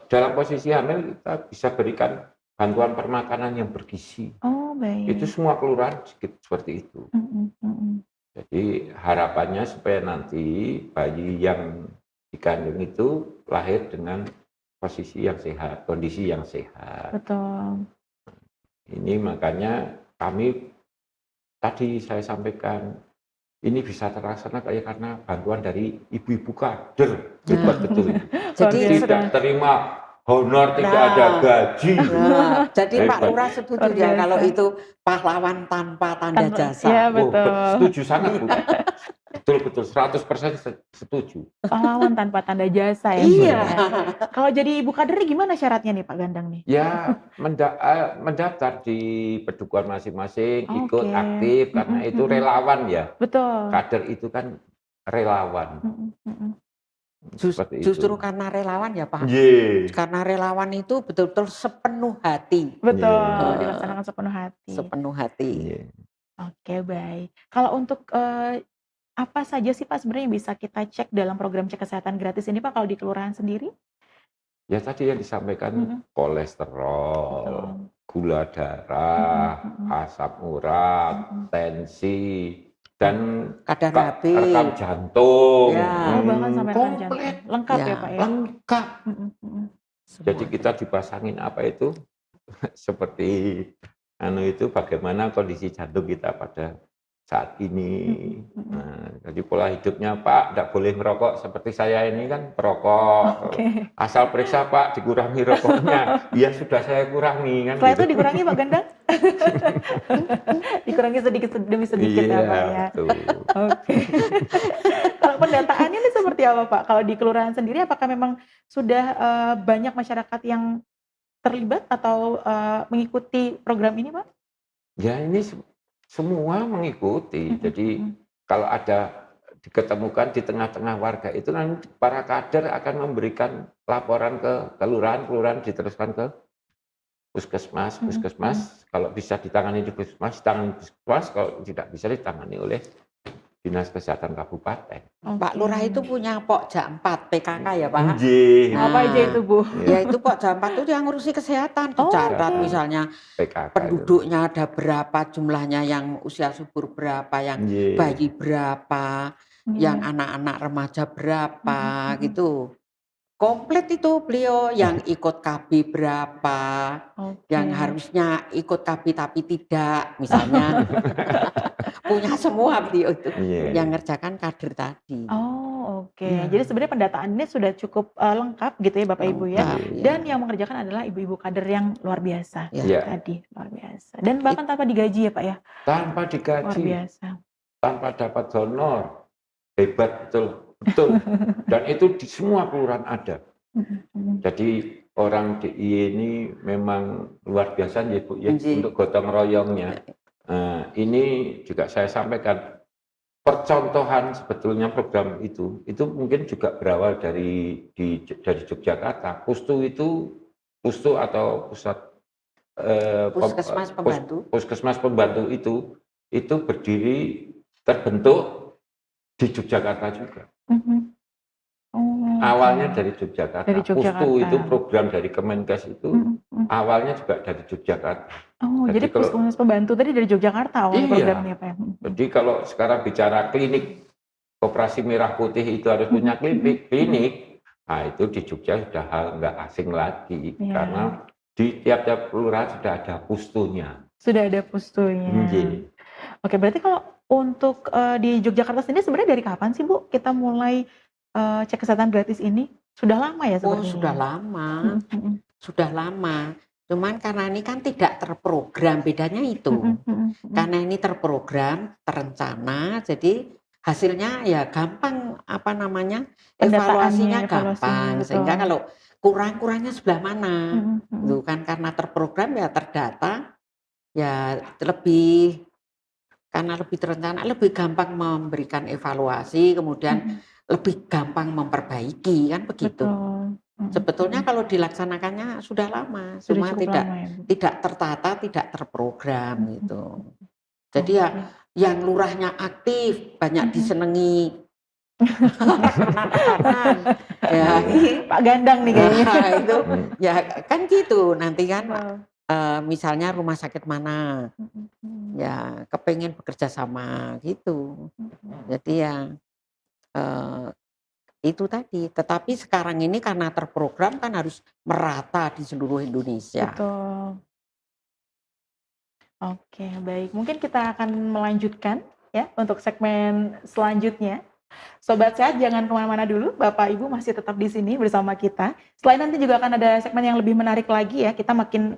dalam posisi hamil kita bisa berikan bantuan permakanan yang bergizi. Oh, baik. Itu semua kelurahan seperti itu. Mhm, mhm. Jadi harapannya supaya nanti bayi yang dikandung itu lahir dengan posisi yang sehat, kondisi yang sehat. Betul. Ini makanya kami tadi saya sampaikan ini bisa terlaksana kayak karena bantuan dari ibu-ibu kader. Hebat betul. Jadi Luar biasa. Tidak terima honor, tidak Nah. ada gaji. Nah, jadi Pak Hebat. Lurah setuju Luar ya biasa. kalau itu pahlawan tanpa tanda Tanpa- jasa. Iya, Oh, betul. setuju sangat Bu. Betul 100% setuju. Pahlawan tanpa tanda jasa ya. Bu, Iya. ya. Kalau jadi ibu kader gimana syaratnya nih Pak Gandang nih? Ya mendaftar di pedukuhan masing-masing, ikut Oke. aktif karena Mm-mm, itu mm-mm. relawan ya. Betul. Kader itu kan relawan. Mhm, mhm. Seperti Justru itu. karena relawan ya Pak. Ye. Karena relawan itu betul-betul sepenuh hati. Betul, Iya. dilaksanakan sepenuh hati. Sepenuh hati. Ye. Oke, baik. Kalau untuk apa saja sih Pak sebenarnya yang bisa kita cek dalam program cek kesehatan gratis ini Pak kalau di kelurahan sendiri? Ya tadi yang disampaikan Mm-mm. kolesterol, Betul. gula darah, Mm-mm. asam urat, Mm-mm. tensi, dan Kadar rekam habis. jantung. Ya. Oh, bahkan sampai rekam jantung. Komplit. Lengkap ya Ya, Pak ya? Lengkap. Mm-mm, mm-mm. Jadi Semua. kita dipasangin apa itu seperti itu bagaimana kondisi jantung kita pada saat ini. Mm-mm. Nah, jadi pola hidupnya Pak, tidak boleh merokok seperti saya ini kan perokok. Oke. Asal periksa Pak, dikurangi rokoknya. Ya sudah saya kurangi kan. Setelah itu gitu. dikurangi Pak Gandang? Dikurangi sedikit demi sedikit ya Pak ya? betul. Oke. Kalau pendataannya ini seperti apa Pak? Kalau di kelurahan sendiri apakah memang sudah banyak masyarakat yang terlibat atau mengikuti program ini Pak? Ya ini semua mengikuti. Mm-mm, Jadi mm-mm. kalau ada diketemukan di tengah-tengah warga itu nanti para kader akan memberikan laporan ke kelurahan, kelurahan diteruskan ke puskesmas, kalau bisa ditangani di puskesmas, kalau tidak bisa ditangani oleh Dinas Kesehatan Kabupaten. Pak Lurah itu punya Pokja 4 PKK ya Pak? Nggih. Apa aja itu Bu? Ya itu Pokja 4 itu yang ngurusi kesehatan, dicatat misalnya PKK penduduknya ada berapa, jumlahnya yang usia subur berapa, yang bayi berapa, yang anak-anak remaja berapa gitu. Komplit itu beliau, yang ikut KB berapa, yang harusnya ikut KB tapi tidak misalnya. Punya semua beliau itu, yang ngerjakan kader tadi. Jadi sebenarnya pendataannya sudah cukup lengkap gitu ya Bapak Ibu ya. Dan yang mengerjakan adalah ibu-ibu kader yang luar biasa tadi, luar biasa. Dan bahkan tanpa digaji ya Pak ya? Tanpa digaji. Luar biasa. Tanpa dapat honor. Hebat betul. Dan itu di semua kelurahan ada. Jadi orang DIY ini memang luar biasa ya Bu ya, untuk gotong royongnya. Ini juga saya sampaikan, percontohan sebetulnya program itu mungkin juga berawal dari Yogyakarta. Pustu atau pusat puskesmas pembantu itu berdiri terbentuk di Yogyakarta juga. Awalnya dari Yogyakarta. Pustu itu program dari Kemenkes itu awalnya juga dari Yogyakarta. Jadi puskesmas pembantu tadi dari Yogyakarta awal programnya Pak. Jadi kalau sekarang bicara klinik, Koperasi Merah Putih itu harus punya klinik. Nah itu di Jogja sudah hal nggak asing lagi, karena di tiap-tiap kelurahan sudah ada pustunya. Sudah ada pustunya. Oke, berarti kalau untuk di Yogyakarta sendiri sebenarnya dari kapan sih Bu kita mulai cek kesehatan gratis ini? Sudah lama ya sebenarnya? Sudah lama. Sudah lama. Cuman karena ini kan tidak terprogram, bedanya itu. Karena ini terprogram, terencana, jadi hasilnya ya gampang, evaluasinya gampang. Sehingga kalau kurang-kurangnya sebelah mana, itu kan karena terprogram ya terdata, ya karena lebih terencana, lebih gampang memberikan evaluasi, kemudian lebih gampang memperbaiki, kan begitu. Sebetulnya kalau dilaksanakannya sudah lama, cuma tidak tertata, tidak terprogram gitu. Jadi ya yang lurahnya aktif, banyak disenengi. Pak Gandang nih kayaknya. Itu ya kan gitu, nanti kan misalnya rumah sakit mana, ya kepengen bekerja sama gitu. Jadi ya itu tadi, tetapi sekarang ini karena terprogram kan harus merata di seluruh Indonesia. Betul. Oke, baik. Mungkin kita akan melanjutkan ya untuk segmen selanjutnya. Sobat Sehat jangan kemana-mana dulu, Bapak Ibu masih tetap di sini bersama kita. Selain nanti juga akan ada segmen yang lebih menarik lagi ya, kita makin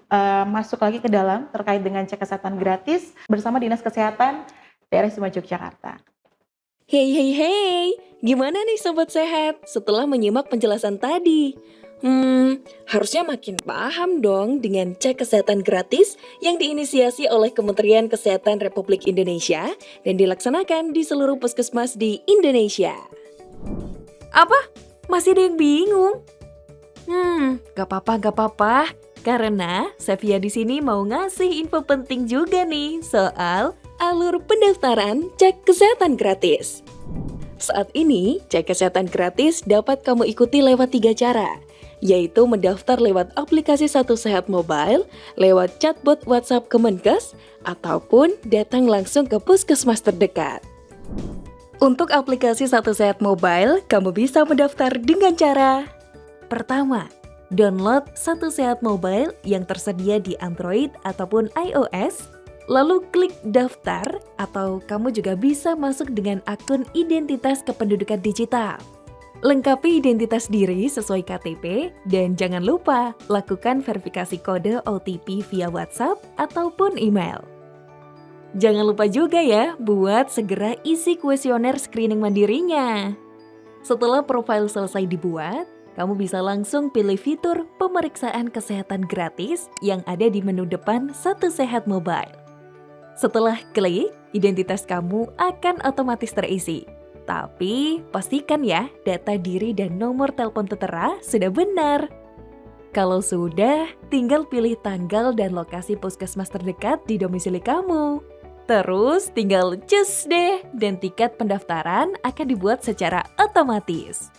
masuk lagi ke dalam terkait dengan cek kesehatan gratis bersama Dinas Kesehatan Daerah Istimewa Yogyakarta. Hey, gimana nih Sobat Sehat setelah menyimak penjelasan tadi? Harusnya makin paham dong dengan cek kesehatan gratis yang diinisiasi oleh Kementerian Kesehatan Republik Indonesia dan dilaksanakan di seluruh puskesmas di Indonesia. Apa? Masih ada yang bingung? Gak apa-apa. Karena Sevia di sini mau ngasih info penting juga nih soal alur pendaftaran cek kesehatan gratis. Saat ini, cek kesehatan gratis dapat kamu ikuti lewat 3 cara, yaitu mendaftar lewat aplikasi Satu Sehat Mobile, lewat chatbot WhatsApp Kemenkes, ataupun datang langsung ke puskesmas terdekat. Untuk aplikasi Satu Sehat Mobile, kamu bisa mendaftar dengan cara: pertama, download Satu Sehat Mobile yang tersedia di Android ataupun iOS, lalu klik daftar, atau kamu juga bisa masuk dengan akun identitas kependudukan digital. Lengkapi identitas diri sesuai KTP, dan jangan lupa lakukan verifikasi kode OTP via WhatsApp ataupun email. Jangan lupa juga ya buat segera isi kuesioner screening mandirinya. Setelah profil selesai dibuat, kamu bisa langsung pilih fitur pemeriksaan kesehatan gratis yang ada di menu depan Satu Sehat Mobile. Setelah klik, identitas kamu akan otomatis terisi. Tapi pastikan ya data diri dan nomor telepon tertera sudah benar. Kalau sudah, tinggal pilih tanggal dan lokasi puskesmas terdekat di domisili kamu. Terus tinggal cus deh, dan tiket pendaftaran akan dibuat secara otomatis.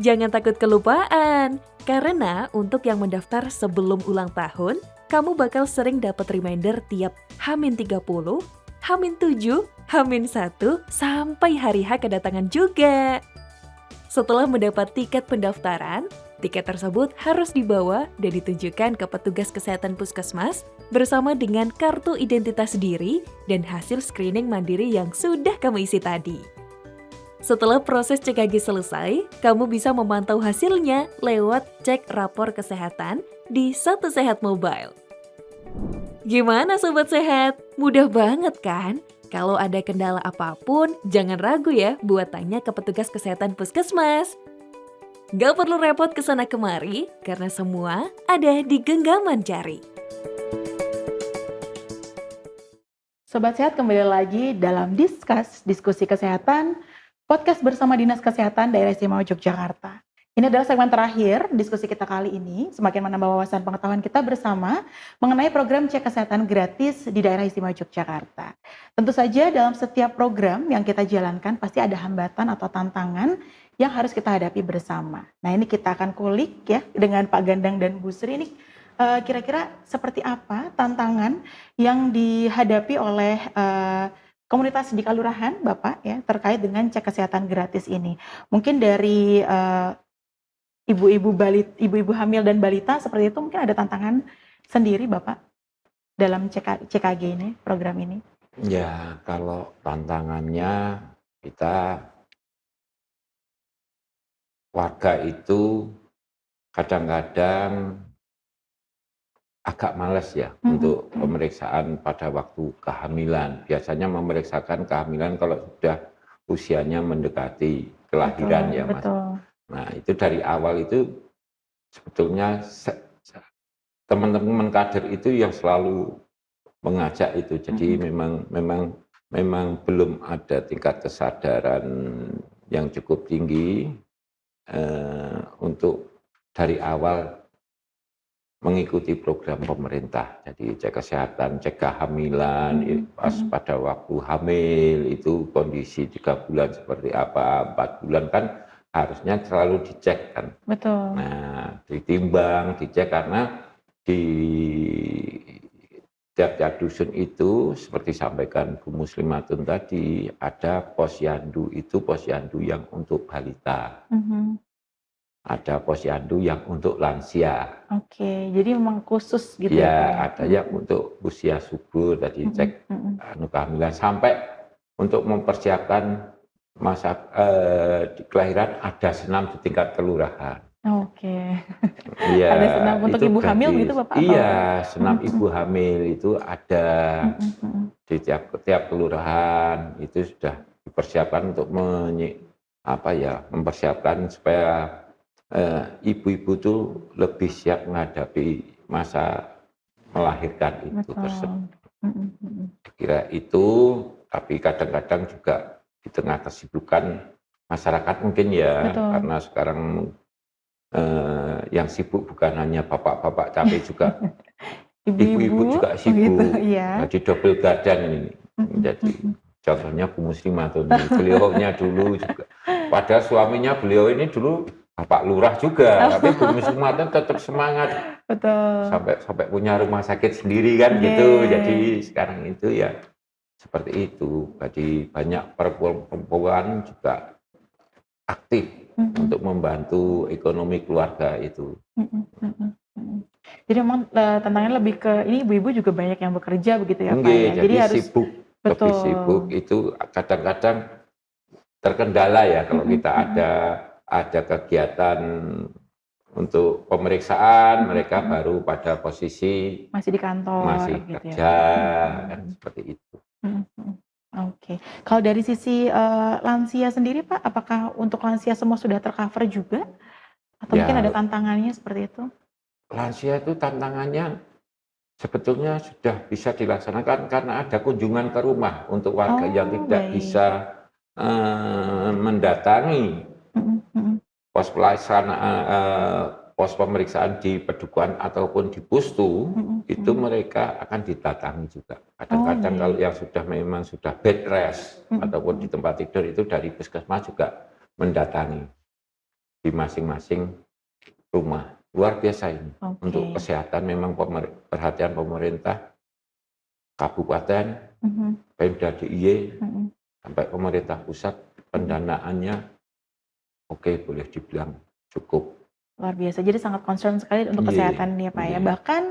Jangan takut kelupaan, karena untuk yang mendaftar sebelum ulang tahun, kamu bakal sering dapat reminder tiap H-30, H-7, H-1, sampai hari H kedatangan juga. Setelah mendapat tiket pendaftaran, tiket tersebut harus dibawa dan ditunjukkan ke petugas kesehatan puskesmas bersama dengan kartu identitas diri dan hasil screening mandiri yang sudah kamu isi tadi. Setelah proses CKG selesai, kamu bisa memantau hasilnya lewat cek rapor kesehatan di Satu Sehat Mobile. Gimana Sobat Sehat? Mudah banget kan? Kalau ada kendala apapun, jangan ragu ya buat tanya ke petugas kesehatan puskesmas. Gak perlu repot kesana kemari, karena semua ada di genggaman jari. Sobat Sehat, kembali lagi dalam diskusi kesehatan, podcast bersama Dinas Kesehatan Daerah Istimewa Yogyakarta. Ini adalah segmen terakhir diskusi kita kali ini, semakin menambah wawasan pengetahuan kita bersama mengenai program cek kesehatan gratis di Daerah Istimewa Yogyakarta. Tentu saja dalam setiap program yang kita jalankan pasti ada hambatan atau tantangan yang harus kita hadapi bersama. Nah, ini kita akan kulik ya dengan Pak Gandang dan Bu Sri. Ini kira-kira seperti apa tantangan yang dihadapi oleh komunitas di Kalurahan, Bapak ya, terkait dengan cek kesehatan gratis ini. Mungkin dari ibu-ibu hamil dan balita seperti itu mungkin ada tantangan sendiri Bapak dalam CKG ini, program ini. Ya, kalau tantangannya kita warga itu kadang-kadang agak malas ya untuk pemeriksaan pada waktu kehamilan. Biasanya memeriksakan kehamilan kalau sudah usianya mendekati kelahiran, betul, ya Mas. Betul. Nah, itu dari awal itu sebetulnya teman-teman kader itu yang selalu mengajak itu. Jadi memang belum ada tingkat kesadaran yang cukup tinggi untuk dari awal mengikuti program pemerintah. Jadi cek kesehatan, cek kehamilan, pas pada waktu hamil itu kondisi 3 bulan seperti apa, 4 bulan kan harusnya selalu dicek kan. Betul. Nah, ditimbang, dicek karena di tiap-tiap dusun itu seperti sampaikan Bu Muslimatun tadi, ada posyandu yang untuk balita. Ada posyandu yang untuk lansia. Oke, jadi memang khusus gitu ya? Ada yang untuk usia subur tadi cek kehamilan sampai untuk mempersiapkan masa kelahiran ada senam di tingkat kelurahan. Oke. Iya. Ada senam untuk ibu hamil gitu Bapak? Iya, senam ibu hamil itu ada di tiap kelurahan itu sudah dipersiapkan untuk mempersiapkan supaya ibu-ibu tuh lebih siap menghadapi masa melahirkan itu tersebut. Kira itu, tapi kadang-kadang juga di tengah kesibukan masyarakat mungkin ya, karena sekarang yang sibuk bukan hanya bapak-bapak, tapi juga ibu-ibu juga sibuk. Jadi double gardan ini. Jadi contohnya Bu Muslimatun, beliaunya dulu juga. Padahal suaminya beliau ini dulu Bapak Lurah juga, tapi Bu Muslimatun tetap semangat. Betul. Sampai punya rumah sakit sendiri kan gitu. Jadi sekarang itu ya seperti itu. Jadi banyak perempuan juga aktif untuk membantu ekonomi keluarga itu. Jadi memang tantangannya lebih ke ini ibu-ibu juga banyak yang bekerja begitu ya Pak ya. Jadi harus sibuk, lebih sibuk itu kadang-kadang terkendala ya kalau kita ada kegiatan untuk pemeriksaan, mereka baru pada posisi masih di kantor, masih gitu kerja, ya. kan seperti itu. Oke. Kalau dari sisi lansia sendiri Pak, apakah untuk lansia semua sudah tercover juga? Atau mungkin ada tantangannya seperti itu? Lansia itu tantangannya sebetulnya sudah bisa dilaksanakan karena ada kunjungan ke rumah untuk warga yang tidak bisa mendatangi pos pelaksanaan pos pemeriksaan di Pedukuhan ataupun di Pustu, itu mereka akan didatangi juga. Kadang-kadang kalau yang memang sudah bed rest ataupun di tempat tidur itu dari puskesmas juga mendatangi di masing-masing rumah. Luar biasa ini. Untuk kesehatan memang perhatian pemerintah, kabupaten, Pemda DIY, sampai pemerintah pusat, pendanaannya boleh dibilang cukup. Luar biasa, jadi sangat concern sekali untuk kesehatan ya Pak ya. Bahkan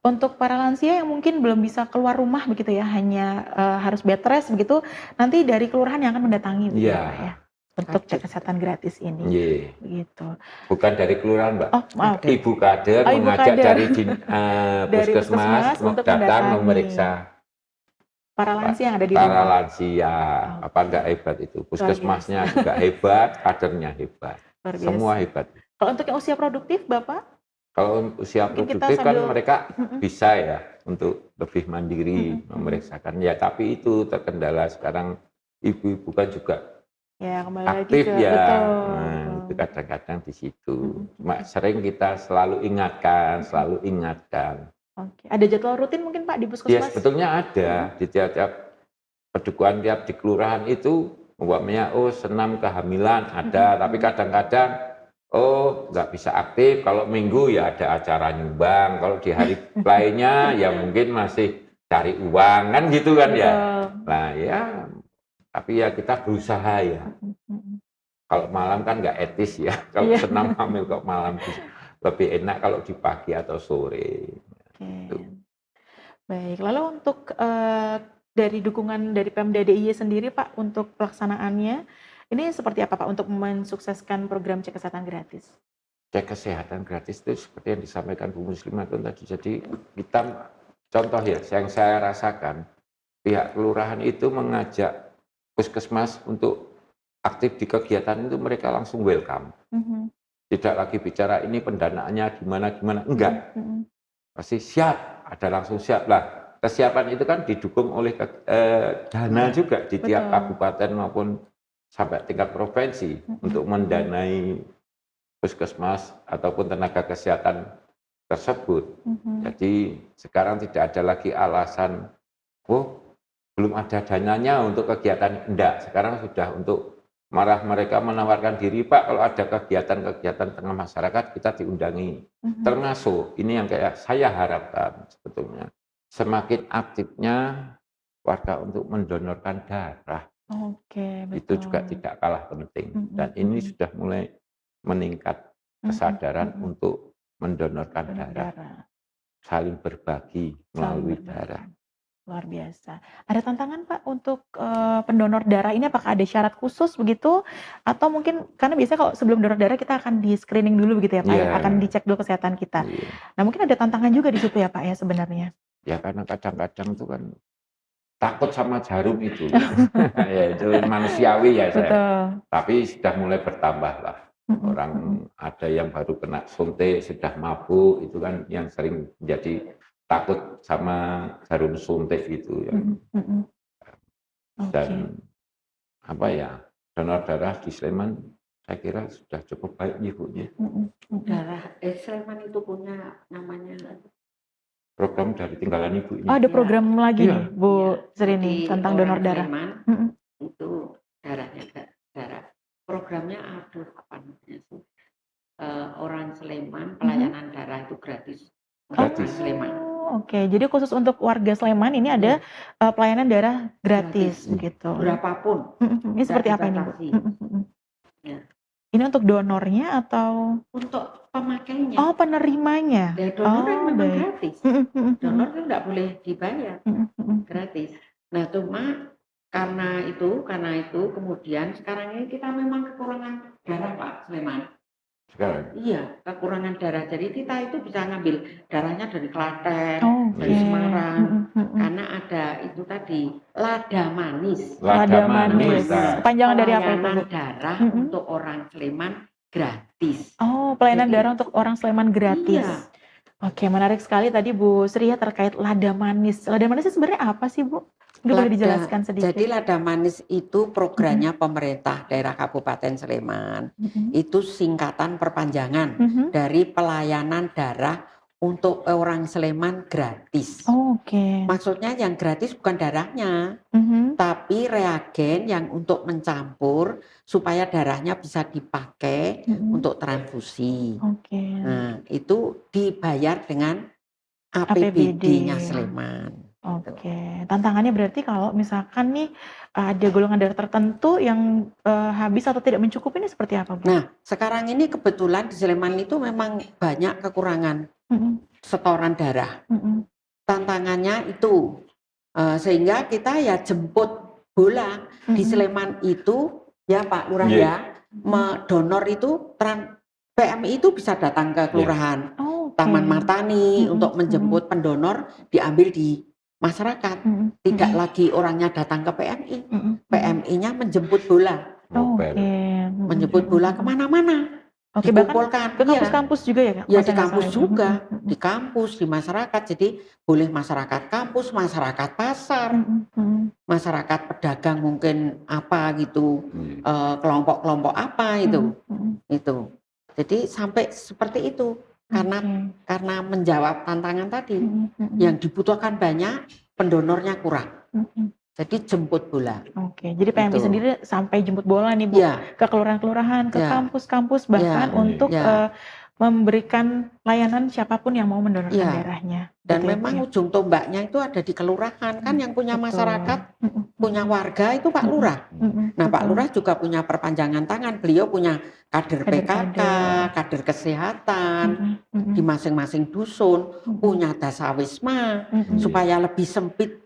untuk para lansia yang mungkin belum bisa keluar rumah begitu ya, hanya harus bed rest begitu, nanti dari kelurahan yang akan mendatangi begitu ya Pak ya, untuk cek kesehatan gratis ini. Begitu. Bukan dari kelurahan Mbak, Ibu Ibu mengajak kader. dari Dari puskesmas untuk datang mendatangi memeriksa para lansia yang ada di para rumah. lansia. Apa enggak hebat itu? Puskesmasnya juga hebat, kadernya hebat. Luar biasa. Semua hebat. Kalau untuk yang usia produktif Bapak? Kalau usia Mungkin produktif kita kan sambil- mereka bisa ya untuk lebih mandiri memeriksakan. Ya tapi itu terkendala sekarang ibu-ibu kan juga Ya kembali lagi aktif ke ya. betul. Nah, itu kadang-kadang di situ. Cuma sering kita selalu ingatkan. Oke. Ada jadwal rutin mungkin Pak di Ya puskesmas? sebetulnya ada di tiap-tiap pedukuhan, tiap di kelurahan itu umpamanya senam kehamilan ada, tapi kadang-kadang nggak bisa aktif. Kalau minggu ya ada acara nyumbang, kalau di hari lainnya ya mungkin masih cari uang kan gitu kan ya. Nah ya, tapi ya kita berusaha ya. Kalau malam kan nggak etis ya. Kalau senam hamil kok malam lebih enak kalau di pagi atau sore. Oke. Baik, lalu untuk dari dukungan dari Pemda DIY sendiri Pak untuk pelaksanaannya, ini seperti apa Pak untuk mensukseskan program cek kesehatan gratis? Cek kesehatan gratis itu seperti yang disampaikan Bu Muslimatun tadi. Jadi kita contoh ya, yang saya rasakan, pihak kelurahan itu mengajak puskesmas untuk aktif di kegiatan itu, mereka langsung welcome. Tidak lagi bicara ini pendanaannya gimana, enggak. Pasti siap, ada langsung siap lah. Kesiapan itu kan didukung oleh dana juga di tiap kabupaten maupun sampai tingkat provinsi untuk mendanai puskesmas ataupun tenaga kesehatan tersebut. Jadi sekarang tidak ada lagi alasan, belum ada dananya untuk kegiatan. Enggak, sekarang sudah untuk mereka menawarkan diri, Pak, kalau ada kegiatan-kegiatan tengah masyarakat kita diundangi. Termasuk ini yang kayak saya harapkan sebetulnya, semakin aktifnya warga untuk mendonorkan darah. Oke, Itu betul. juga tidak kalah penting. Dan ini sudah mulai meningkat kesadaran untuk mendonorkan darah. Saling berbagi melalui darah. Luar biasa. Ada tantangan Pak untuk pendonor darah ini, apakah ada syarat khusus begitu? Atau mungkin, karena biasanya kalau sebelum donor darah kita akan di screening dulu begitu ya Pak, ya? Akan dicek dulu kesehatan kita. Nah mungkin ada tantangan juga di situ ya Pak ya sebenarnya? Ya karena kadang-kadang itu kan takut sama jarum itu. Ya, itu manusiawi ya saya. Betul. Tapi sudah mulai bertambah lah. Orang ada yang baru kena suntik, sudah mabuk, itu kan yang sering menjadi takut sama jarum suntik itu. Ya. Dan apa ya, donor darah di Sleman saya kira sudah cukup baik ibunya. Darah Sleman itu punya namanya Program dari tinggalan ibu ini. Oh, ada program lagi Iya. nih Bu Serini Jadi tentang donor darah. Sleman itu darahnya darah. Programnya apa namanya sih? Orang Sleman pelayanan darah itu gratis. Gratis. Sleman. Oke, jadi khusus untuk warga Sleman ini ada pelayanan darah gratis gitu. Berapapun. Ini seperti apa ini Bu? dibatasi. Ya. Ini untuk donornya atau Untuk pemakainya. oh penerimanya? Ya, donor kan memang baik. gratis. Donor itu nggak boleh dibayar, gratis. Nah, cuma karena itu kemudian sekarang ini kita memang kekurangan darah Pak Sleman. Sekarang. Iya, kekurangan darah. Jadi kita itu bisa ngambil darahnya dari Klaten, Oke. dari Semarang, karena ada itu tadi lada manis. Lada manis. Nah. Panjangan dari apa itu Bu? Pelayanan darah untuk orang Sleman gratis. Oh, pelayanan Jadi- darah untuk orang Sleman gratis. Iya. Oke, menarik sekali tadi Bu Sri ya terkait lada manis. Lada manis itu sebenarnya apa sih Bu? Itu boleh Lada, dijelaskan sedikit? jadi Lada Manis itu programnya pemerintah daerah Kabupaten Sleman. Itu singkatan perpanjangan dari pelayanan darah untuk orang Sleman gratis. Oke. Maksudnya yang gratis bukan darahnya, tapi reagen yang untuk mencampur supaya darahnya bisa dipakai untuk transfusi. Oke. Nah, itu dibayar dengan APBD. APBD-nya Sleman. Oke. Tantangannya berarti kalau misalkan nih ada golongan darah tertentu yang habis atau tidak mencukupi ini seperti apa, Bu? Nah, sekarang ini kebetulan di Sleman itu memang banyak kekurangan setoran darah. Tantangannya itu sehingga kita ya jemput bola di Sleman itu ya Pak Lurah ya, donor itu PMI itu bisa datang ke kelurahan, Taman Martani untuk menjemput pendonor diambil di masyarakat. Tidak lagi orangnya datang ke PMI, PMI-nya menjemput bola. Menjemput bola kemana-mana. Oke, bahkan Dikumpulkan. ke kampus-kampus juga ya, Kak? Ya Kalau di saya nggak kampus salah itu. juga, di kampus, di masyarakat. Jadi boleh masyarakat kampus, masyarakat pasar, masyarakat pedagang mungkin apa gitu, kelompok-kelompok apa itu. Jadi sampai seperti itu karena menjawab tantangan tadi yang dibutuhkan banyak, pendonornya kurang. Jadi jemput bola. Oke, jadi PMI Gitu. sendiri sampai jemput bola nih, Bu, Ya, ke kelurahan-kelurahan, ke Ya. kampus-kampus, bahkan Ya. untuk Ya. memberikan layanan siapapun yang mau mendonorkan Ya. darahnya. Dan Gitu ya, Bu, memang ya? ujung tombaknya itu ada di kelurahan kan, yang punya Betul. masyarakat, punya warga itu Pak Lurah. Nah, Pak Betul. Lurah juga punya perpanjangan tangan. Beliau punya kader Kader-kader. PKK, kader kesehatan di masing-masing dusun, punya dasawisma supaya lebih sempit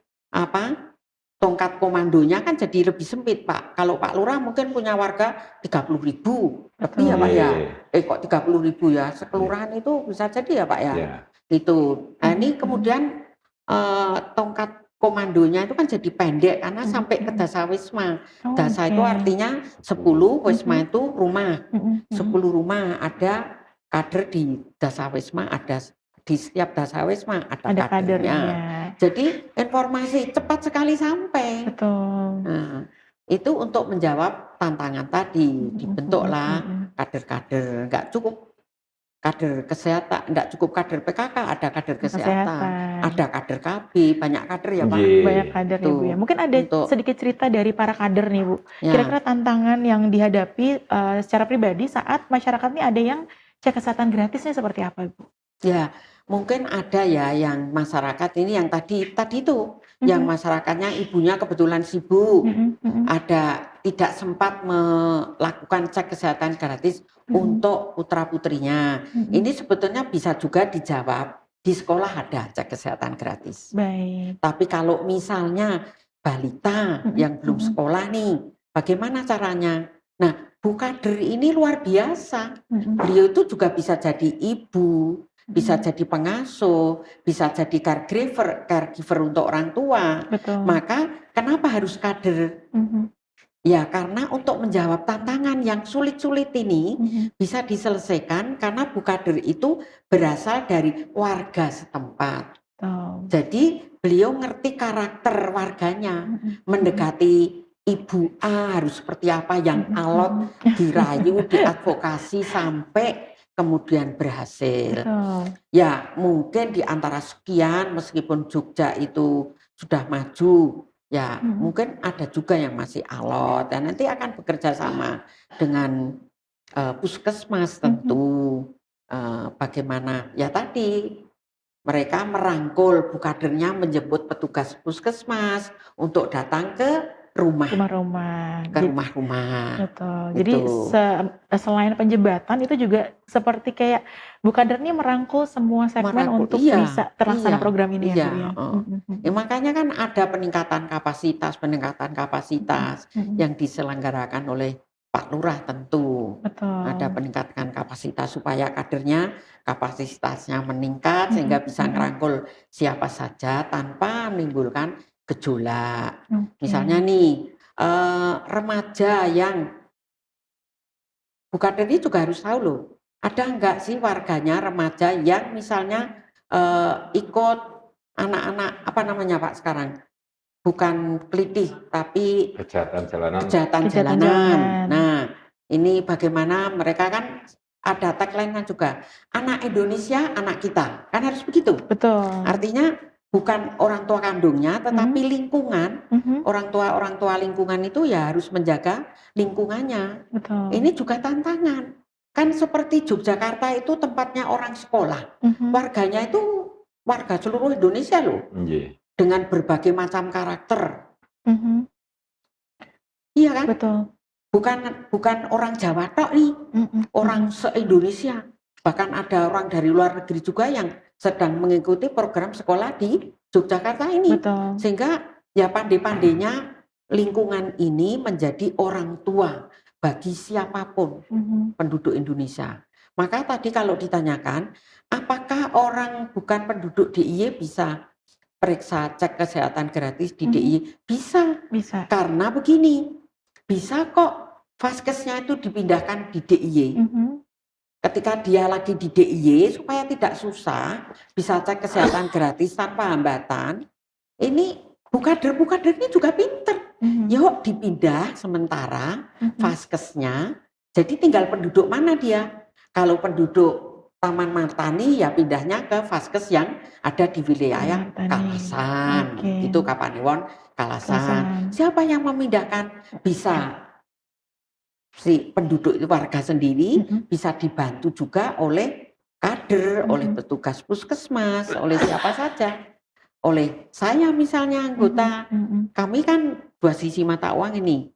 tongkat komandonya kan jadi lebih sempit, Pak. Kalau Pak Lurah mungkin punya warga 30.000 lebih ya Pak ya. Kok 30.000 ya, sekelurahan itu bisa jadi ya Pak ya. Itu. Nah, ini kemudian tongkat komandonya itu kan jadi pendek karena sampai ke dasawisma. Dasa itu artinya 10, wisma itu rumah. 10 rumah ada kader di dasawisma, ada di setiap dasawisma ada kadernya. Jadi informasi cepat sekali sampai. Betul. Nah, itu untuk menjawab tantangan tadi, dibentuklah kader-kader, nggak cukup kader kesehatan, nggak cukup kader PKK, ada kader kesehatan, ada kader KB, banyak kader ya Pak. Banyak kader ya Bu ya. Mungkin ada sedikit cerita dari para kader nih Bu. Kira-kira tantangan yang dihadapi secara pribadi saat masyarakat ini ada yang cek kesehatan gratisnya seperti apa Bu? Ya, mungkin ada ya yang masyarakat ini yang tadi itu, yang masyarakatnya ibunya kebetulan sibuk, ada tidak sempat melakukan cek kesehatan gratis untuk putra-putrinya. Ini sebetulnya bisa juga dijawab, di sekolah ada cek kesehatan gratis. Baik. Tapi kalau misalnya balita yang belum sekolah nih, bagaimana caranya? Nah, Bu Kader ini luar biasa. Beliau itu juga bisa jadi ibu, bisa jadi pengasuh, bisa jadi caregiver untuk orang tua. Betul. Maka kenapa harus kader? Ya karena untuk menjawab tantangan yang sulit-sulit ini bisa diselesaikan karena Bu Kader itu berasal dari warga setempat. Jadi beliau ngerti karakter warganya, mendekati Ibu A harus seperti apa, yang alot, dirayu, diadvokasi sampai kemudian berhasil. Ya mungkin di antara sekian, meskipun Jogja itu sudah maju, ya mungkin ada juga yang masih alot, dan nanti akan bekerja sama dengan puskesmas tentu. Bagaimana ya tadi mereka merangkul Bu Kadernya menjemput petugas puskesmas untuk datang ke rumah-rumah. Betul. Jadi selain penjembatan itu juga seperti kayak Bu Kader nih merangkul semua segmen untuk bisa terlaksana program ini ya Bu ya. Ya, makanya kan ada peningkatan kapasitas yang diselenggarakan oleh Pak Lurah tentu. Ada peningkatan kapasitas supaya kadernya kapasitasnya meningkat sehingga bisa ngerangkul siapa saja tanpa menimbulkan gejolak. Misalnya nih remaja yang Bu Kader ini juga harus tahu loh, ada enggak sih warganya remaja yang misalnya ikut anak-anak apa namanya Pak sekarang, bukan kelitih, tapi Kejahatan jalanan. kejahatan Kejahatan jalanan. jalanan. Nah, ini bagaimana mereka kan ada tagline kan juga, anak Indonesia, anak kita, kan harus begitu. Betul. Artinya bukan orang tua kandungnya, tetapi lingkungan, orang tua lingkungan itu ya harus menjaga lingkungannya. Betul. Ini juga tantangan. Kan seperti Yogyakarta itu tempatnya orang sekolah, warganya itu warga seluruh Indonesia loh, Iya. dengan berbagai macam karakter. Mhm. Iya kan? Betul. Bukan orang Jawa tok nih, orang se-Indonesia. Bahkan ada orang dari luar negeri juga yang sedang mengikuti program sekolah di Yogyakarta ini. Betul. Sehingga ya pandai-pandainya lingkungan ini menjadi orang tua bagi siapapun penduduk Indonesia. Maka tadi kalau ditanyakan, apakah orang bukan penduduk DIY bisa periksa cek kesehatan gratis di DIY? Bisa. Bisa. Karena begini, bisa kok vaskesnya itu dipindahkan di DIY. Ketika dia lagi di DIY supaya tidak susah, bisa cek kesehatan gratis tanpa hambatan. Ini bukader ini juga pinter. Yuk dipindah sementara vaskesnya. Jadi tinggal penduduk mana dia? Kalau penduduk Taman Martani ya pindahnya ke vaskes yang ada di wilayah Kalasan. Itu Kapanewon, Kalasan. Siapa yang memindahkan? Bisa si penduduk itu warga sendiri, bisa dibantu juga oleh kader, oleh petugas puskesmas, oleh siapa saja. Oleh saya misalnya anggota, kami kan dua sisi mata uang ini.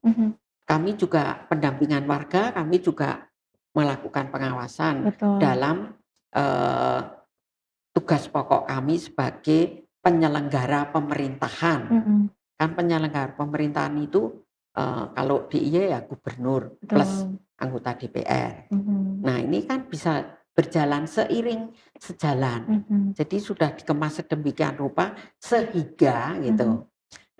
Kami juga pendampingan warga, kami juga melakukan pengawasan dalam tugas pokok kami sebagai penyelenggara pemerintahan. Kan penyelenggara pemerintahan itu kalau DIY ya gubernur plus anggota DPR. Nah ini kan bisa berjalan sejalan. Jadi sudah dikemas sedemikian rupa sehingga gitu.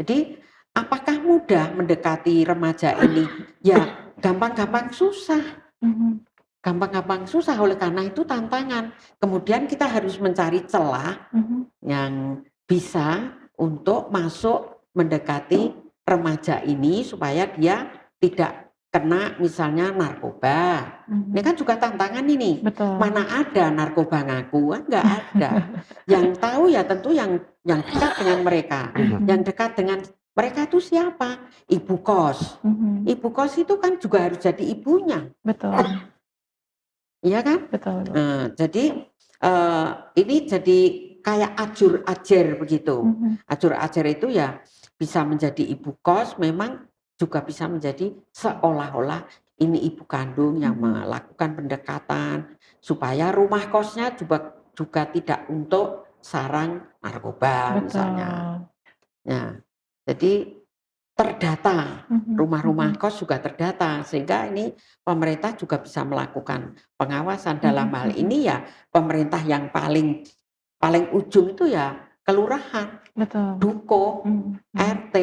Jadi apakah mudah mendekati remaja ini? Ya gampang-gampang susah. Gampang-gampang susah, oleh karena itu tantangan. Kemudian kita harus mencari celah yang bisa untuk masuk mendekati remaja ini supaya dia tidak kena misalnya narkoba. Ini kan juga tantangan ini. Betul. Mana ada narkoba ngaku, enggak ada. Yang tahu ya tentu yang dekat dengan mereka. Yang dekat dengan mereka itu siapa? Ibu kos. Ibu kos itu kan juga harus jadi ibunya. Betul. Iya kan? Betul. Nah, jadi ini jadi kayak ajur-ajar begitu. Ajur-ajar itu ya bisa menjadi ibu kos, memang juga bisa menjadi seolah-olah ini ibu kandung yang melakukan pendekatan supaya rumah kosnya juga tidak untuk sarang narkoba misalnya. Nah, jadi terdata, rumah-rumah kos juga terdata, sehingga ini pemerintah juga bisa melakukan pengawasan. Dalam hal ini ya pemerintah yang paling ujung itu ya kelurahan, duko, RT,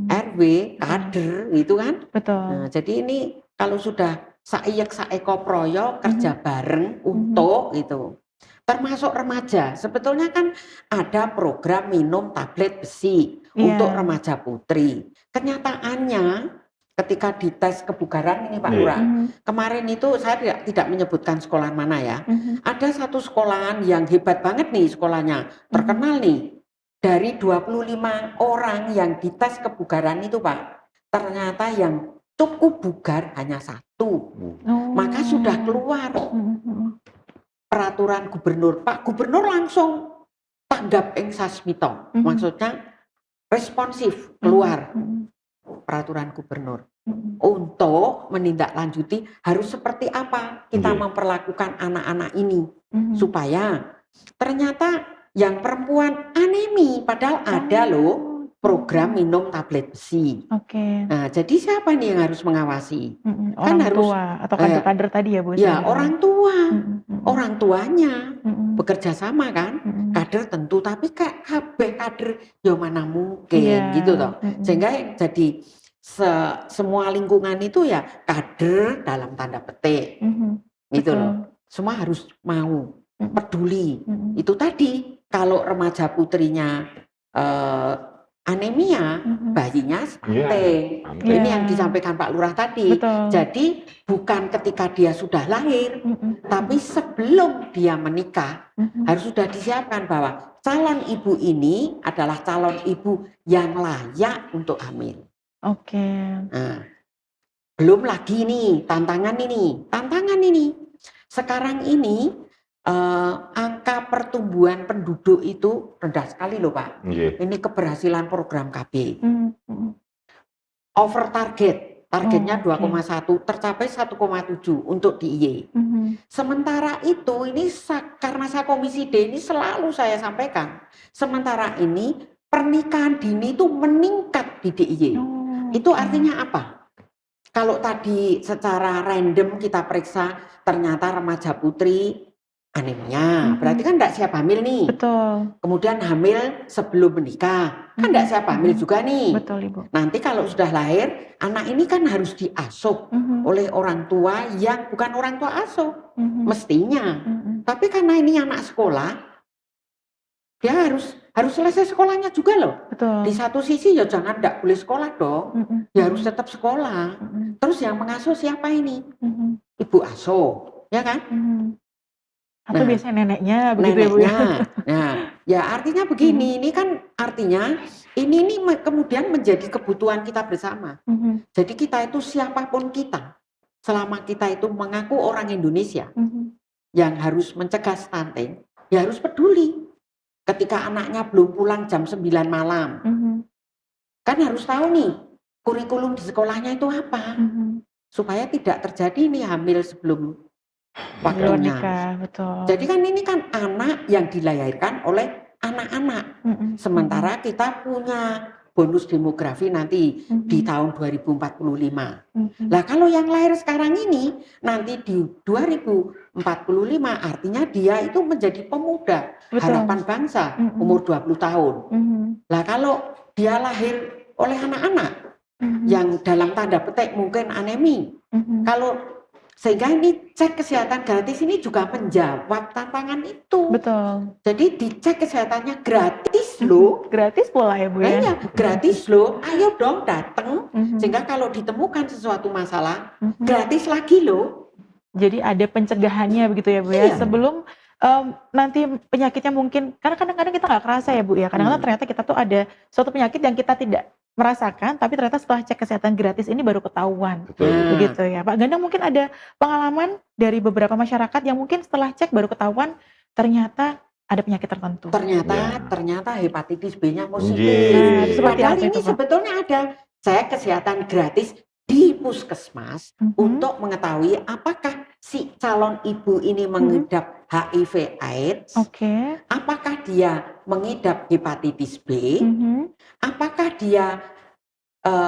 RW, kader gitu kan. Nah, jadi ini kalau sudah saiyek saeko proyo kerja bareng untuk itu. Termasuk remaja, sebetulnya kan ada program minum tablet besi untuk remaja putri. Kenyataannya ketika dites kebugaran ini Pak Lurah, kemarin itu saya tidak menyebutkan sekolah mana ya, ada satu sekolahan yang hebat banget nih sekolahnya, terkenal nih, dari 25 orang yang dites kebugaran itu Pak, ternyata yang cukup bugar hanya 1, maka sudah keluar peraturan gubernur. Pak Gubernur langsung tanggap ing sasmito, maksudnya responsif keluar peraturan gubernur untuk menindaklanjuti harus seperti apa kita memperlakukan anak-anak ini supaya ternyata yang perempuan anemi padahal ada loh program minum tablet besi. Nah, jadi siapa nih yang harus mengawasi? Kan Orang harus tua atau kader-kader tadi ya Bu? ya orang tua, orang tuanya bekerja sama kan, kader tentu, tapi kayak kabeh kader ya mana mungkin gitu loh. Sehingga jadi semua lingkungan itu ya kader dalam tanda petik, gitu loh. Semua harus mau peduli. Itu tadi kalau remaja putrinya anemia, bayinya stunting. Iya. Ini yang disampaikan Pak Lurah tadi. Betul. Jadi bukan ketika dia sudah lahir, tapi sebelum dia menikah harus sudah disiapkan bahwa calon ibu ini adalah calon ibu yang layak untuk hamil. Oke. Nah, belum lagi nih tantangan ini. Sekarang ini angka pertumbuhan penduduk itu rendah sekali loh Pak. Iya. Ini keberhasilan program KB. Over targetnya 2,1 tercapai 1,7 untuk DIY. Sementara itu ini karena saya Komisi D ini selalu saya sampaikan. Sementara ini pernikahan dini itu meningkat di DIY. Itu artinya apa? Kalau tadi secara random kita periksa ternyata remaja putri anemia, berarti kan tidak siap hamil nih. Betul. Kemudian hamil sebelum menikah, kan tidak siap hamil juga nih. Betul Ibu. Nanti kalau sudah lahir, anak ini kan harus diasuh oleh orang tua yang bukan orang tua asuh, mestinya. Tapi karena ini anak sekolah, dia harus selesai sekolahnya juga loh. Betul. Di satu sisi ya jangan tidak boleh sekolah dong, dia harus tetap sekolah. Terus yang mengasuh siapa ini? Ibu asuh, ya kan? Atau biasanya neneknya begitu ya Bu ya. Nah, ya artinya begini, ini kan artinya ini kemudian menjadi kebutuhan kita bersama. Jadi kita itu siapapun kita, selama kita itu mengaku orang Indonesia yang harus mencegah stunting, ya harus peduli. Ketika anaknya belum pulang jam 9 malam, kan harus tahu nih kurikulum di sekolahnya itu apa, supaya tidak terjadi nih hamil sebelum waktunya. Betul. Jadi kan ini kan anak yang dilahirkan oleh anak-anak. Sementara kita punya bonus demografi nanti di tahun 2045. Lah kalau yang lahir sekarang ini nanti di 2045 artinya dia itu menjadi pemuda. Betul. Harapan bangsa umur 20 tahun. Lah kalau dia lahir oleh anak-anak yang dalam tanda petik mungkin anemi. Sehingga ini cek kesehatan gratis ini juga menjawab tantangan itu. Betul. Jadi dicek kesehatannya gratis loh. Gratis pula ya Bu ya. Iya, gratis loh. Ayo dong datang. Sehingga kalau ditemukan sesuatu masalah, gratis lagi loh. Jadi ada pencegahannya begitu ya Bu ya. Iya. Sebelum nanti penyakitnya mungkin, karena kadang-kadang kita nggak kerasa ya Bu ya. Kadang-kadang ternyata kita tuh ada suatu penyakit yang kita tidak merasakan, tapi ternyata setelah cek kesehatan gratis ini baru ketahuan. Begitu ya Pak Gandang. Mungkin ada pengalaman dari beberapa masyarakat yang mungkin setelah cek baru ketahuan ternyata ada penyakit tertentu. Ternyata hepatitis B-nya positif. Nah, seperti Padahal apa ini itu, Pak? sebetulnya ada cek kesehatan gratis di puskesmas untuk mengetahui apakah si calon ibu ini mengidap HIV AIDS, apakah dia mengidap hepatitis B, apakah dia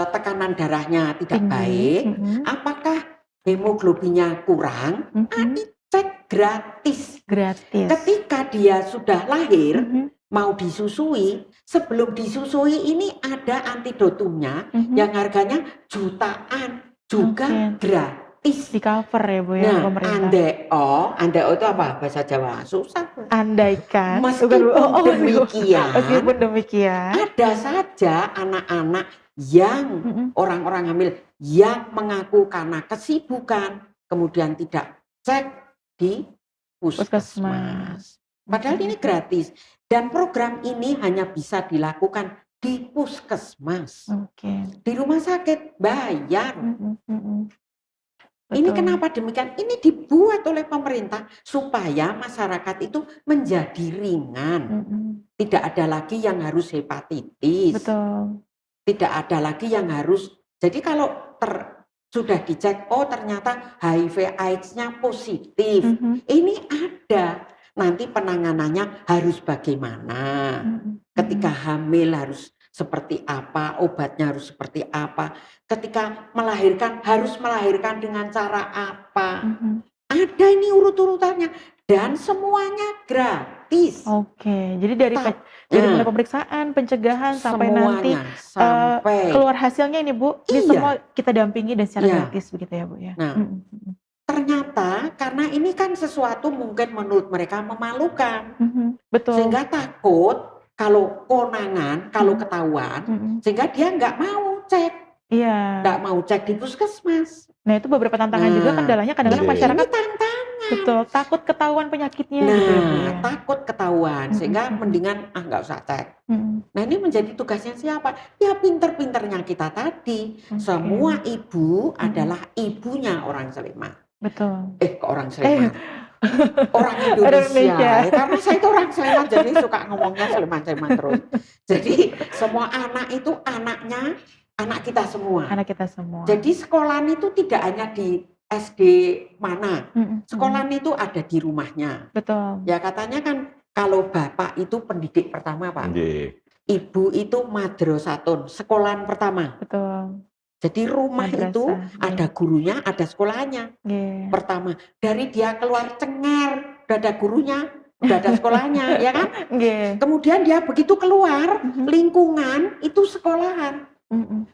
tekanan darahnya tidak baik, apakah hemoglobinnya kurang, dicek gratis. Ketika dia sudah lahir, mau disusui, sebelum disusui ini ada antidotumnya yang harganya jutaan, juga gratis. Di cover ya Bu ya pemerintah. Andeo itu apa bahasa Jawa? Susah. Andaikan. Meskipun demikian, ada saja anak-anak yang orang-orang hamil yang mengaku karena kesibukan kemudian tidak cek di puskesmas. Padahal ini gratis dan program ini hanya bisa dilakukan di puskesmas. Di rumah sakit bayar. Ini kenapa demikian? Ini dibuat oleh pemerintah supaya masyarakat itu menjadi ringan. Tidak ada lagi yang harus hepatitis. Tidak ada lagi yang harus. Jadi kalau sudah dicek, oh ternyata HIV AIDS-nya positif. Ini ada. Nanti penanganannya harus bagaimana. Ketika hamil harus seperti apa, obatnya harus seperti apa. Ketika melahirkan harus melahirkan dengan cara apa. Ada ini urut-urutannya dan semuanya gratis. Jadi dari mulai pemeriksaan, pencegahan sampai nanti keluar hasilnya ini Bu, ini semua kita dampingi dan secara gratis begitu ya Bu ya. Ternyata karena ini kan sesuatu mungkin menurut mereka memalukan. Betul. Sehingga takut kalau konangan, kalau ketahuan, sehingga dia nggak mau cek, Iya. nggak mau cek di puskesmas. Nah itu beberapa tantangan juga kan kendalanya kadang-kadang Iya. masyarakat Ini tantangan. betul takut ketahuan penyakitnya gitu ya Bu Nah, ya. takut ketahuan, sehingga mendingan nggak usah cek. Nah ini menjadi tugasnya siapa? Ya pinter-pinternya kita tadi. Semua ibu adalah ibunya orang Sleman. Betul. Kok orang Sleman? Orang Indonesia. Karena saya itu orang Sleman, jadi suka ngomongnya Sleman-Sleman terus. Jadi semua anak itu anaknya anak kita semua. Anak kita semua. Jadi sekolahan itu tidak hanya di SD mana, sekolahan itu ada di rumahnya. Betul. Ya katanya kan kalau bapak itu pendidik pertama Pak, Nggih. ibu itu madrasatun, sekolahan pertama. Betul. Jadi rumah Madrasah, itu iya. ada gurunya, ada sekolahnya. Iya. Pertama, dari dia keluar cenger, udah ada gurunya, udah ada sekolahnya, ya kan? Iya. Kemudian dia begitu keluar, lingkungan itu sekolahan.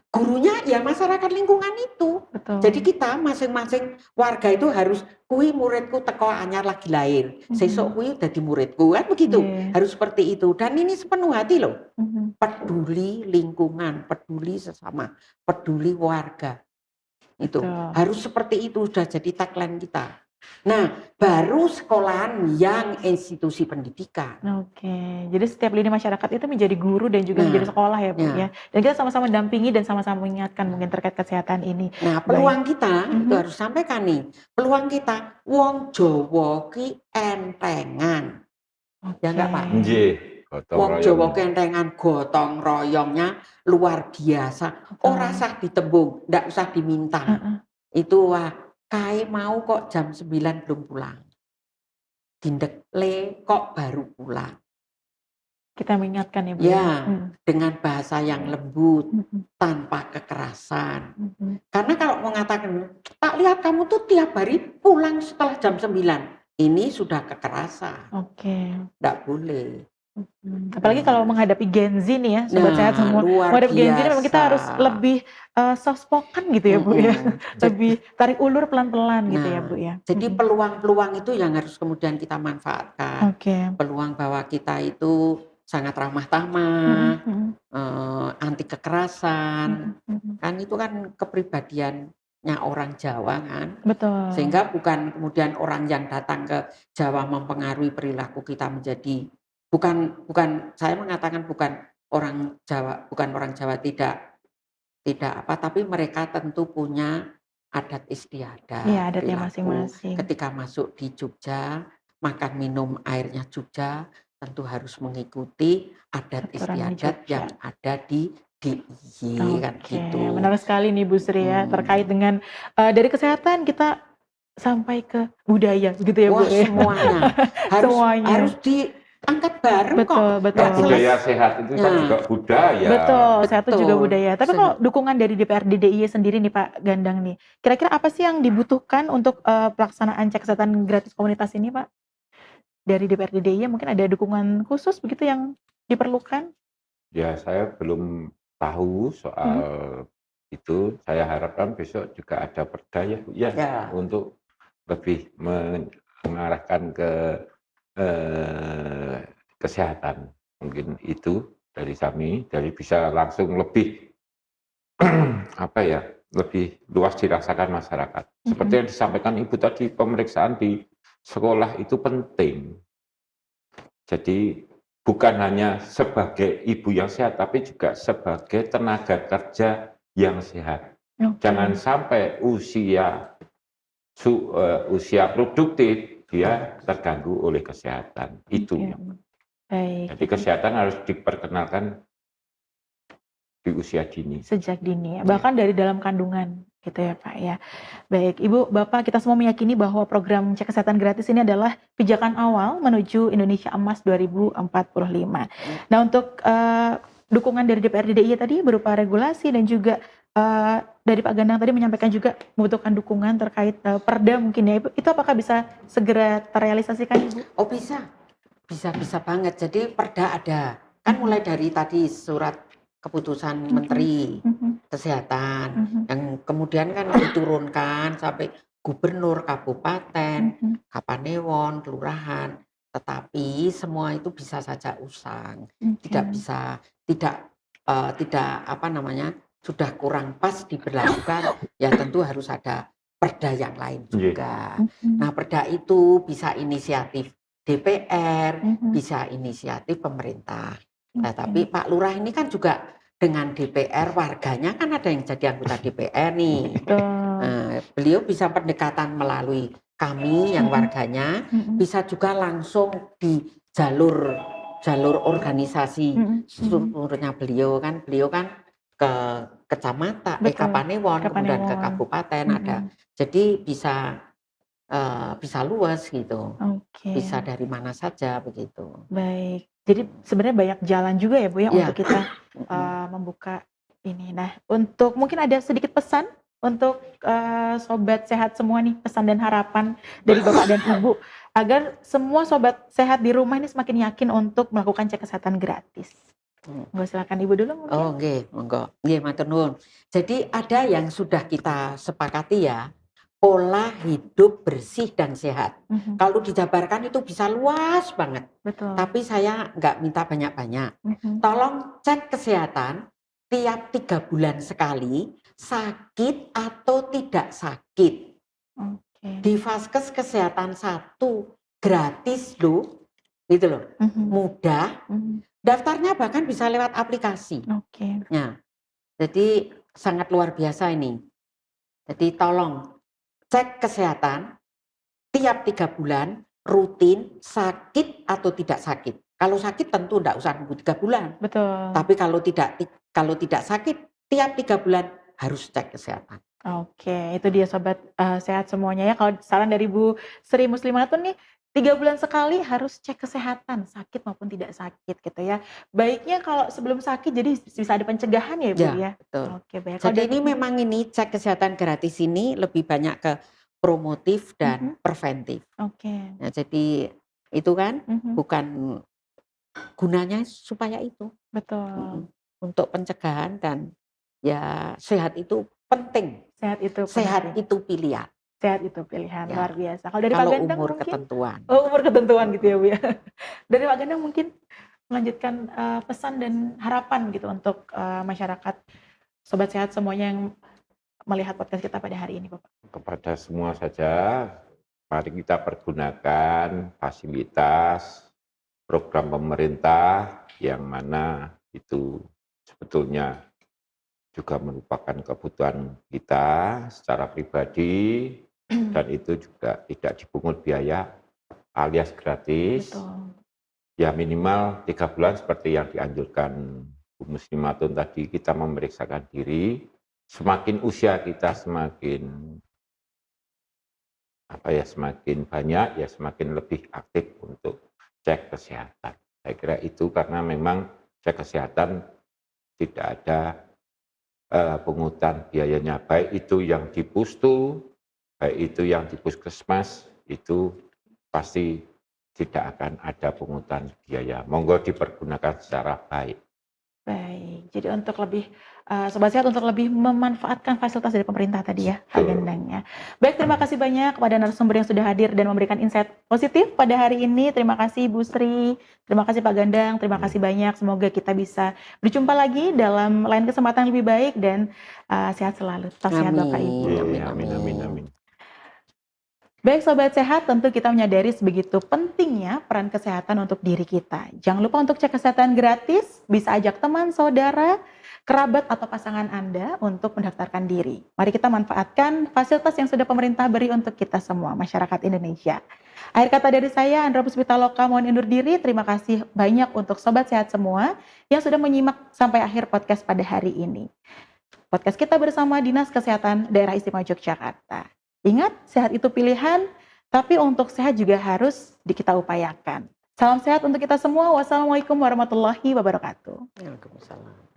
Gurunya ya masyarakat lingkungan itu. Betul. Jadi kita masing-masing warga itu harus kui muridku teko anyar lagi lahir. Sesuk kui dadi muridku kan begitu. Iya. Harus seperti itu. Dan ini sepenuh hati loh. Peduli lingkungan, peduli sesama, peduli warga. Itu Betul. harus seperti itu, sudah jadi tagline kita. Nah, baru sekolahan yang institusi pendidikan. Oke, jadi setiap lini masyarakat itu menjadi guru dan juga Nah, menjadi sekolah ya Bu ya. ya. Dan kita sama-sama dampingi dan sama-sama mengingatkan mungkin terkait kesehatan ini. Nah, peluang kita itu harus sampaikan nih. Peluang kita, wong Jawa ki entengan. Ya enggak Pak? Nggih. Gotong Wong royong. Jawa ki entengan, gotong royongnya luar biasa. Ora usah ditembung, ndak usah diminta. Itu wah, kae mau kok jam 9 belum pulang. Dindek le kok baru pulang. Kita mengingatkan ya Bu. Ya, dengan bahasa yang lembut, tanpa kekerasan. Karena kalau mengatakan, tak lihat kamu tuh tiap hari pulang setelah jam 9. Ini sudah kekerasan. Oke. Nggak boleh. Apalagi kalau menghadapi Gen Z nih ya, sobat Nah, sehat semua. luar Menghadapi Gen Z ini memang kita biasa. harus lebih soft spoken gitu ya Bu ya. Lebih tarik ulur pelan-pelan gitu ya Nah, Bu ya. Jadi peluang-peluang itu yang harus kemudian kita manfaatkan. Oke. Peluang bahwa kita itu sangat ramah tamah, anti kekerasan, kan itu kan kepribadiannya orang Jawa kan. Betul. Sehingga bukan kemudian orang yang datang ke Jawa mempengaruhi perilaku kita menjadi bukan saya mengatakan bukan orang Jawa tidak apa, tapi mereka tentu punya adat istiadat. Iya, adatnya perilaku. masing-masing. Ketika masuk di Jogja, makan minum airnya Jogja, tentu harus mengikuti adat Aturan istiadat Jogja. yang ada di DIY kan Oke, gitu. menarik sekali nih Bu Sri ya, terkait dengan dari kesehatan kita sampai ke budaya gitu ya Bu Wah, ya. semuanya Semuanya. harus diangkat bareng kok. Betul, betul. Nggak Budaya sehat itu kan Nah. juga budaya. Betul, sehat itu juga Betul. budaya. Tapi kalau dukungan dari DPRD DIY sendiri nih Pak Gandang nih, kira-kira apa sih yang dibutuhkan untuk pelaksanaan cek kesehatan gratis komunitas ini Pak? Dari DPRD DIY mungkin ada dukungan khusus begitu yang diperlukan? Ya, saya belum tahu soal itu. Saya harapkan besok juga ada perda ya, Bu, ya, Ya. untuk lebih mengarahkan ke kesehatan. Mungkin itu dari kami, dari bisa langsung lebih apa ya, lebih luas dirasakan masyarakat. Seperti yang disampaikan Ibu tadi, pemeriksaan di sekolah itu penting. Jadi bukan hanya sebagai ibu yang sehat, tapi juga sebagai tenaga kerja yang sehat. Jangan sampai usia produktif dia terganggu oleh kesehatan. Itu. Baik. Jadi kesehatan harus diperkenalkan di usia dini. Sejak dini ya, bahkan dari dalam kandungan gitu ya Pak ya. Baik, Ibu, Bapak, kita semua meyakini bahwa program cek kesehatan gratis ini adalah pijakan awal menuju Indonesia Emas 2045. Nah, untuk dukungan dari DPRD DIY tadi berupa regulasi dan juga dari Pak Gandang tadi menyampaikan juga membutuhkan dukungan terkait perda mungkin ya, itu apakah bisa segera terrealisasikan Ibu? Oh bisa banget. Jadi perda ada. Kan mulai dari tadi surat keputusan Menteri Kesehatan yang kemudian kan diturunkan sampai gubernur, kabupaten, kapanewon, kelurahan. tetapi semua itu bisa saja usang, Oke. tidak apa namanya, sudah kurang pas diberlakukan, ya tentu harus ada perda yang lain juga. Nah, perda itu bisa inisiatif DPR, bisa inisiatif pemerintah. Nah, tapi Pak Lurah ini kan juga dengan DPR, warganya kan ada yang jadi anggota DPR nih. Beliau bisa pendekatan melalui kami yang warganya, bisa juga langsung di jalur organisasi strukturnya beliau kan ke kecamatan, ke Panewon, kemudian ke kabupaten ada. Jadi bisa luas gitu. Bisa dari mana saja begitu. Baik. Jadi sebenarnya banyak jalan juga ya Bu ya untuk kita membuka ini. Nah, untuk mungkin ada sedikit pesan untuk sobat sehat semua nih, pesan dan harapan dari Bapak dan Ibu agar semua sobat sehat di rumah ini semakin yakin untuk melakukan cek kesehatan gratis. Monggo silakan Ibu dulu mungkin. Oh, nggih, monggo. Nggih, matur nuwun. Jadi ada yang sudah kita sepakati ya, pola hidup bersih dan sehat. Kalau dijabarkan itu bisa luas banget. Betul. Tapi saya nggak minta banyak-banyak. Tolong cek kesehatan tiap 3 bulan sekali, sakit atau tidak sakit. Di Vaskes Kesehatan 1 gratis loh, gitu loh, mudah. Daftarnya bahkan bisa lewat aplikasi. Nah, jadi sangat luar biasa ini. Jadi tolong cek kesehatan tiap 3 bulan, rutin, sakit atau tidak sakit. Kalau sakit tentu tidak usah nunggu 3 bulan. Betul. Tapi kalau tidak sakit, tiap 3 bulan harus cek kesehatan. Oke, itu dia sobat sehat semuanya ya. Kalau saran dari Bu Sri Muslimatun nih, 3 bulan sekali harus cek kesehatan, sakit maupun tidak sakit gitu ya. Baiknya kalau sebelum sakit jadi bisa ada pencegahan ya Bu ya. Betul. Oke, baik. Jadi ini memang ini cek kesehatan gratis ini lebih banyak ke promotif dan preventif. Nah, jadi itu kan bukan gunanya supaya itu. Betul. Untuk pencegahan dan ya sehat itu penting. Sehat itu pilihan. Sehat itu pilihan, Ya. luar biasa. Kalau dari Pak Kalau Gandang umur mungkin? ketentuan. Oh, umur ketentuan gitu ya Bu ya. Dari Pak Gandang mungkin melanjutkan pesan dan harapan gitu untuk masyarakat sobat sehat semuanya yang melihat podcast kita pada hari ini Bapak. Kepada semua saja, mari kita pergunakan fasilitas program pemerintah yang mana itu sebetulnya juga merupakan kebutuhan kita secara pribadi dan itu juga tidak dipungut biaya alias gratis. Betul. Ya minimal 3 bulan seperti yang dianjurkan Bu Muslimatun tadi, kita memeriksakan diri. Semakin usia kita semakin banyak ya semakin lebih aktif untuk cek kesehatan. Saya kira itu karena memang cek kesehatan tidak ada pungutan biayanya, baik itu yang di Pustu, baik itu yang di Puskesmas, itu pasti tidak akan ada pungutan biaya. Monggo dipergunakan secara baik. Baik, jadi untuk lebih sobat sehat untuk lebih memanfaatkan fasilitas dari pemerintah tadi ya, Pak Gandang ya. Baik, terima kasih banyak kepada narasumber yang sudah hadir dan memberikan insight positif pada hari ini. Terima kasih Bu Sri, terima kasih Pak Gandang, terima kasih banyak. Semoga kita bisa berjumpa lagi dalam lain kesempatan yang lebih baik dan sehat selalu. Tetap sehat Bapak Ibu. Amin. Baik sobat sehat, tentu kita menyadari sebegitu pentingnya peran kesehatan untuk diri kita. Jangan lupa untuk cek kesehatan gratis, bisa ajak teman, saudara, kerabat atau pasangan Anda untuk mendaftarkan diri. Mari kita manfaatkan fasilitas yang sudah pemerintah beri untuk kita semua, masyarakat Indonesia. Akhir kata dari saya, Andra Puspitaloka mohon undur diri. Terima kasih banyak untuk sobat sehat semua yang sudah menyimak sampai akhir podcast pada hari ini. Podcast kita bersama Dinas Kesehatan Daerah Istimewa Yogyakarta. Ingat, sehat itu pilihan, tapi untuk sehat juga harus kita upayakan. Salam sehat untuk kita semua. Wassalamualaikum warahmatullahi wabarakatuh. Waalaikumsalam.